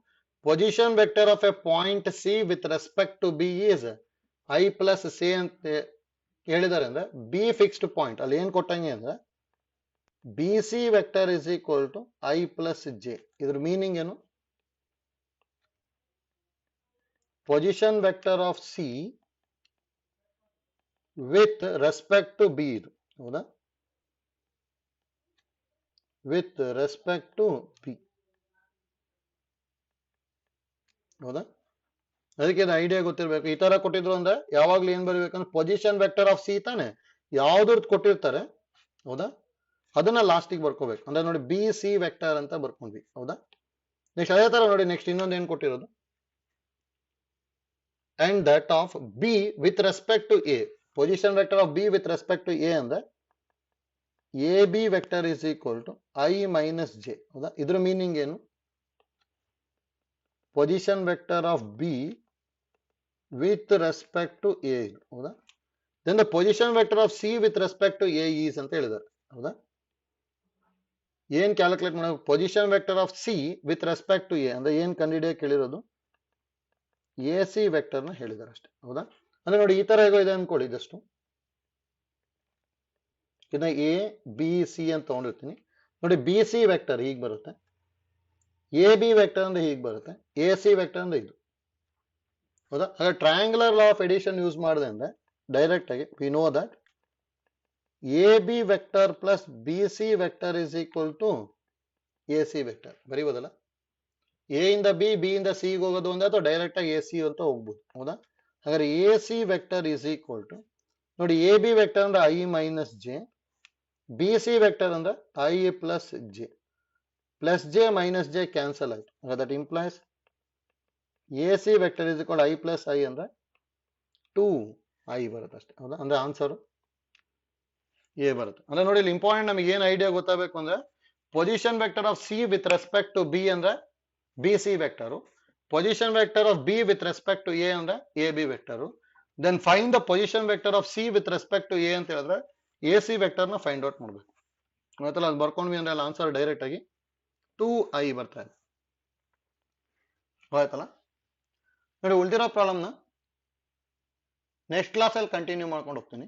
Position vector of a point C with respect to B is i plus C ಅಂತ ಹೇಳಿದಾರೆ ಅಂದ್ರೆ ಬಿ ಫಿಕ್ಸ್ಡ್ ಪಾಯಿಂಟ್ ಅಲ್ಲಿ ಏನ್ ಕೊಟ್ಟಂಗೆ ಅಂದ್ರೆ B C vector is equal to I plus J. ಇದ್ರ ಮೀನಿಂಗ್ ಏನು? Position vector of C with respect to B, ಇದು ಹೌದಾ, ವಿತ್ ರೆಸ್ಪೆಕ್ಟ್ ಟು ಬಿ, ಹೌದಾ. ಅದಕ್ಕೆ ಇದು ಐಡಿಯಾ ಗೊತ್ತಿರ್ಬೇಕು. ಈ ತರ ಕೊಟ್ಟಿದ್ರು ಅಂದ್ರೆ ಯಾವಾಗ್ಲೂ ಏನ್ ಬರೀಬೇಕಂದ್ರೆ ಪೊಸಿಷನ್ ವೆಕ್ಟರ್ ಆಫ್ ಸಿ ತಾನೆ, ಯಾವ್ದ್ರದ್ದು ಕೊಟ್ಟಿರ್ತಾರೆ ಹೌದಾ, ಅದನ್ನ ಲಾಸ್ಟಿಗೆ ಬರ್ಕೋಬೇಕು. ಅಂದ್ರೆ ನೋಡಿ ಬಿ ಸಿ ವೆಕ್ಟರ್ ಅಂತ ಬರ್ಕೊಂಡ್ವಿ, ಹೌದಾ. ನೆಕ್ಸ್ಟ್ ಅದೇ ತರ ನೋಡಿ, ನೆಕ್ಸ್ಟ್ ಇನ್ನೊಂದು ಏನ್ ಕೊಟ್ಟಿರೋದು, and that of B with respect to A. Position vector of B with respect to A ಅಂದ್ರೆ A B vector is equal to i minus j, ಹೌದಾ. ಇದ್ರ ಮೀನಿಂಗ್ ಏನು? Position vector of B with respect to A, ಹೌದಾ. Then the position vector of C with respect to A is ಅಂತ ಹೇಳಿದ್ದಾರೆ, ಹೌದಾ. ಏನ್ ಕ್ಯಾಲ್ಕುಲೇಟ್ ಮಾಡಬೇಕು? Position vector of C with respect to A ಅಂದ್ರೆ ಏನ್ ಕಂಡುಹಿಡಿಯ ಕೇಳಿರೋದು, ಎ ಸಿ ವೆಕ್ಟರ್ ನ ಹೇಳಿದ್ದಾರೆ ಅಷ್ಟೇ, ಹೌದಾ. ಅಂದ್ರೆ ನೋಡಿ ಈ ತರ ಹೇಗೋ ಇದೆ ಅನ್ಕೊಳ್ಳಿ, ಜಸ್ಟ್ ಇದನ್ನ ಎ ಬಿ ಸಿ ಅಂತ ತಗೊಂಡಿರ್ತೀನಿ. ನೋಡಿ ಬಿ ಸಿ ವೆಕ್ಟರ್ ಹೀಗೆ ಬರುತ್ತೆ, ಎ ಬಿ ವೆಕ್ಟರ್ ಅಂದ್ರೆ ಹೀಗೆ ಬರುತ್ತೆ, ಎ ಸಿ ವೆಕ್ಟರ್ ಅಂದ್ರೆ ಇದು, ಹೌದಾ. ಹಾಗೆ triangular law of addition use ಮಾಡಿದೆ ಅಂದ್ರೆ ಡೈರೆಕ್ಟ್ ಆಗಿ we know that A B vector plus B C vector is equal to A C vector ಬರೀಬೋದಲ್ಲ. ಎ ಇಂದ ಬಿ, ಬಿ ಇಂದ ಸಿ ಹೋಗೋದು ಅಂದ್ರೆ ಅಥವಾ ಡೈರೆಕ್ಟ್ ಆಗಿ ಎ ಸಿ ಅಂತ ಹೋಗ್ಬೋದು, ಹೌದಾ. ಹಾಗಾದ್ರೆ A C vector is equal to, ನೋಡಿ ಎ ಬಿ ವೆಕ್ಟರ್ ಅಂದ್ರೆ i minus j, B C vector ಅಂದ್ರೆ i plus j. Plus j minus j cancel ಆಯ್ತು, that implies A C vector is equal i plus i ಅಂದ್ರೆ 2i ಬರುತ್ತೆ ಅಷ್ಟೇ, ಹೌದಾ. ಅಂದ್ರೆ ಆನ್ಸರ್ ಎ ಬರುತ್ತೆ. ಅಂದ್ರೆ ನೋಡಿ ಇಲ್ಲಿ ಇಂಪಾರ್ಟೆಂಟ್ ನಮಗೆ ಏನ್ ಐಡಿಯಾ ಗೊತ್ತಾಗಬೇಕು ಅಂದ್ರೆ position vector of C with respect to B ಅಂದ್ರೆ B C vector, position vector of B with respect to A ಅಂದ್ರೆ A B vector. Then find the position vector of C with respect to A ಅಂತ ಹೇಳಿದ್ರೆ ಎ ಸಿ ವೆಕ್ಟರ್ ನ ಫೈಂಡ್ ಔಟ್ ಮಾಡ್ಬೇಕು. ಆಯ್ತಲ್ಲ, ಅದು ಬರ್ಕೊಂಡ್ವಿ ಅಂದ್ರೆ ಅಲ್ಲಿ ಆನ್ಸರ್ ಡೈರೆಕ್ಟ್ ಆಗಿ 2i ಬರ್ತಾ ಇದೆ, ಆಯ್ತಲ್ಲ. ನೋಡಿ ಉಳಿದಿರೋ ಪ್ರಾಬ್ಲಮ್ನ ನೆಕ್ಸ್ಟ್ ಕ್ಲಾಸಲ್ಲಿ ಕಂಟಿನ್ಯೂ ಮಾಡ್ಕೊಂಡು ಹೋಗ್ತೀನಿ.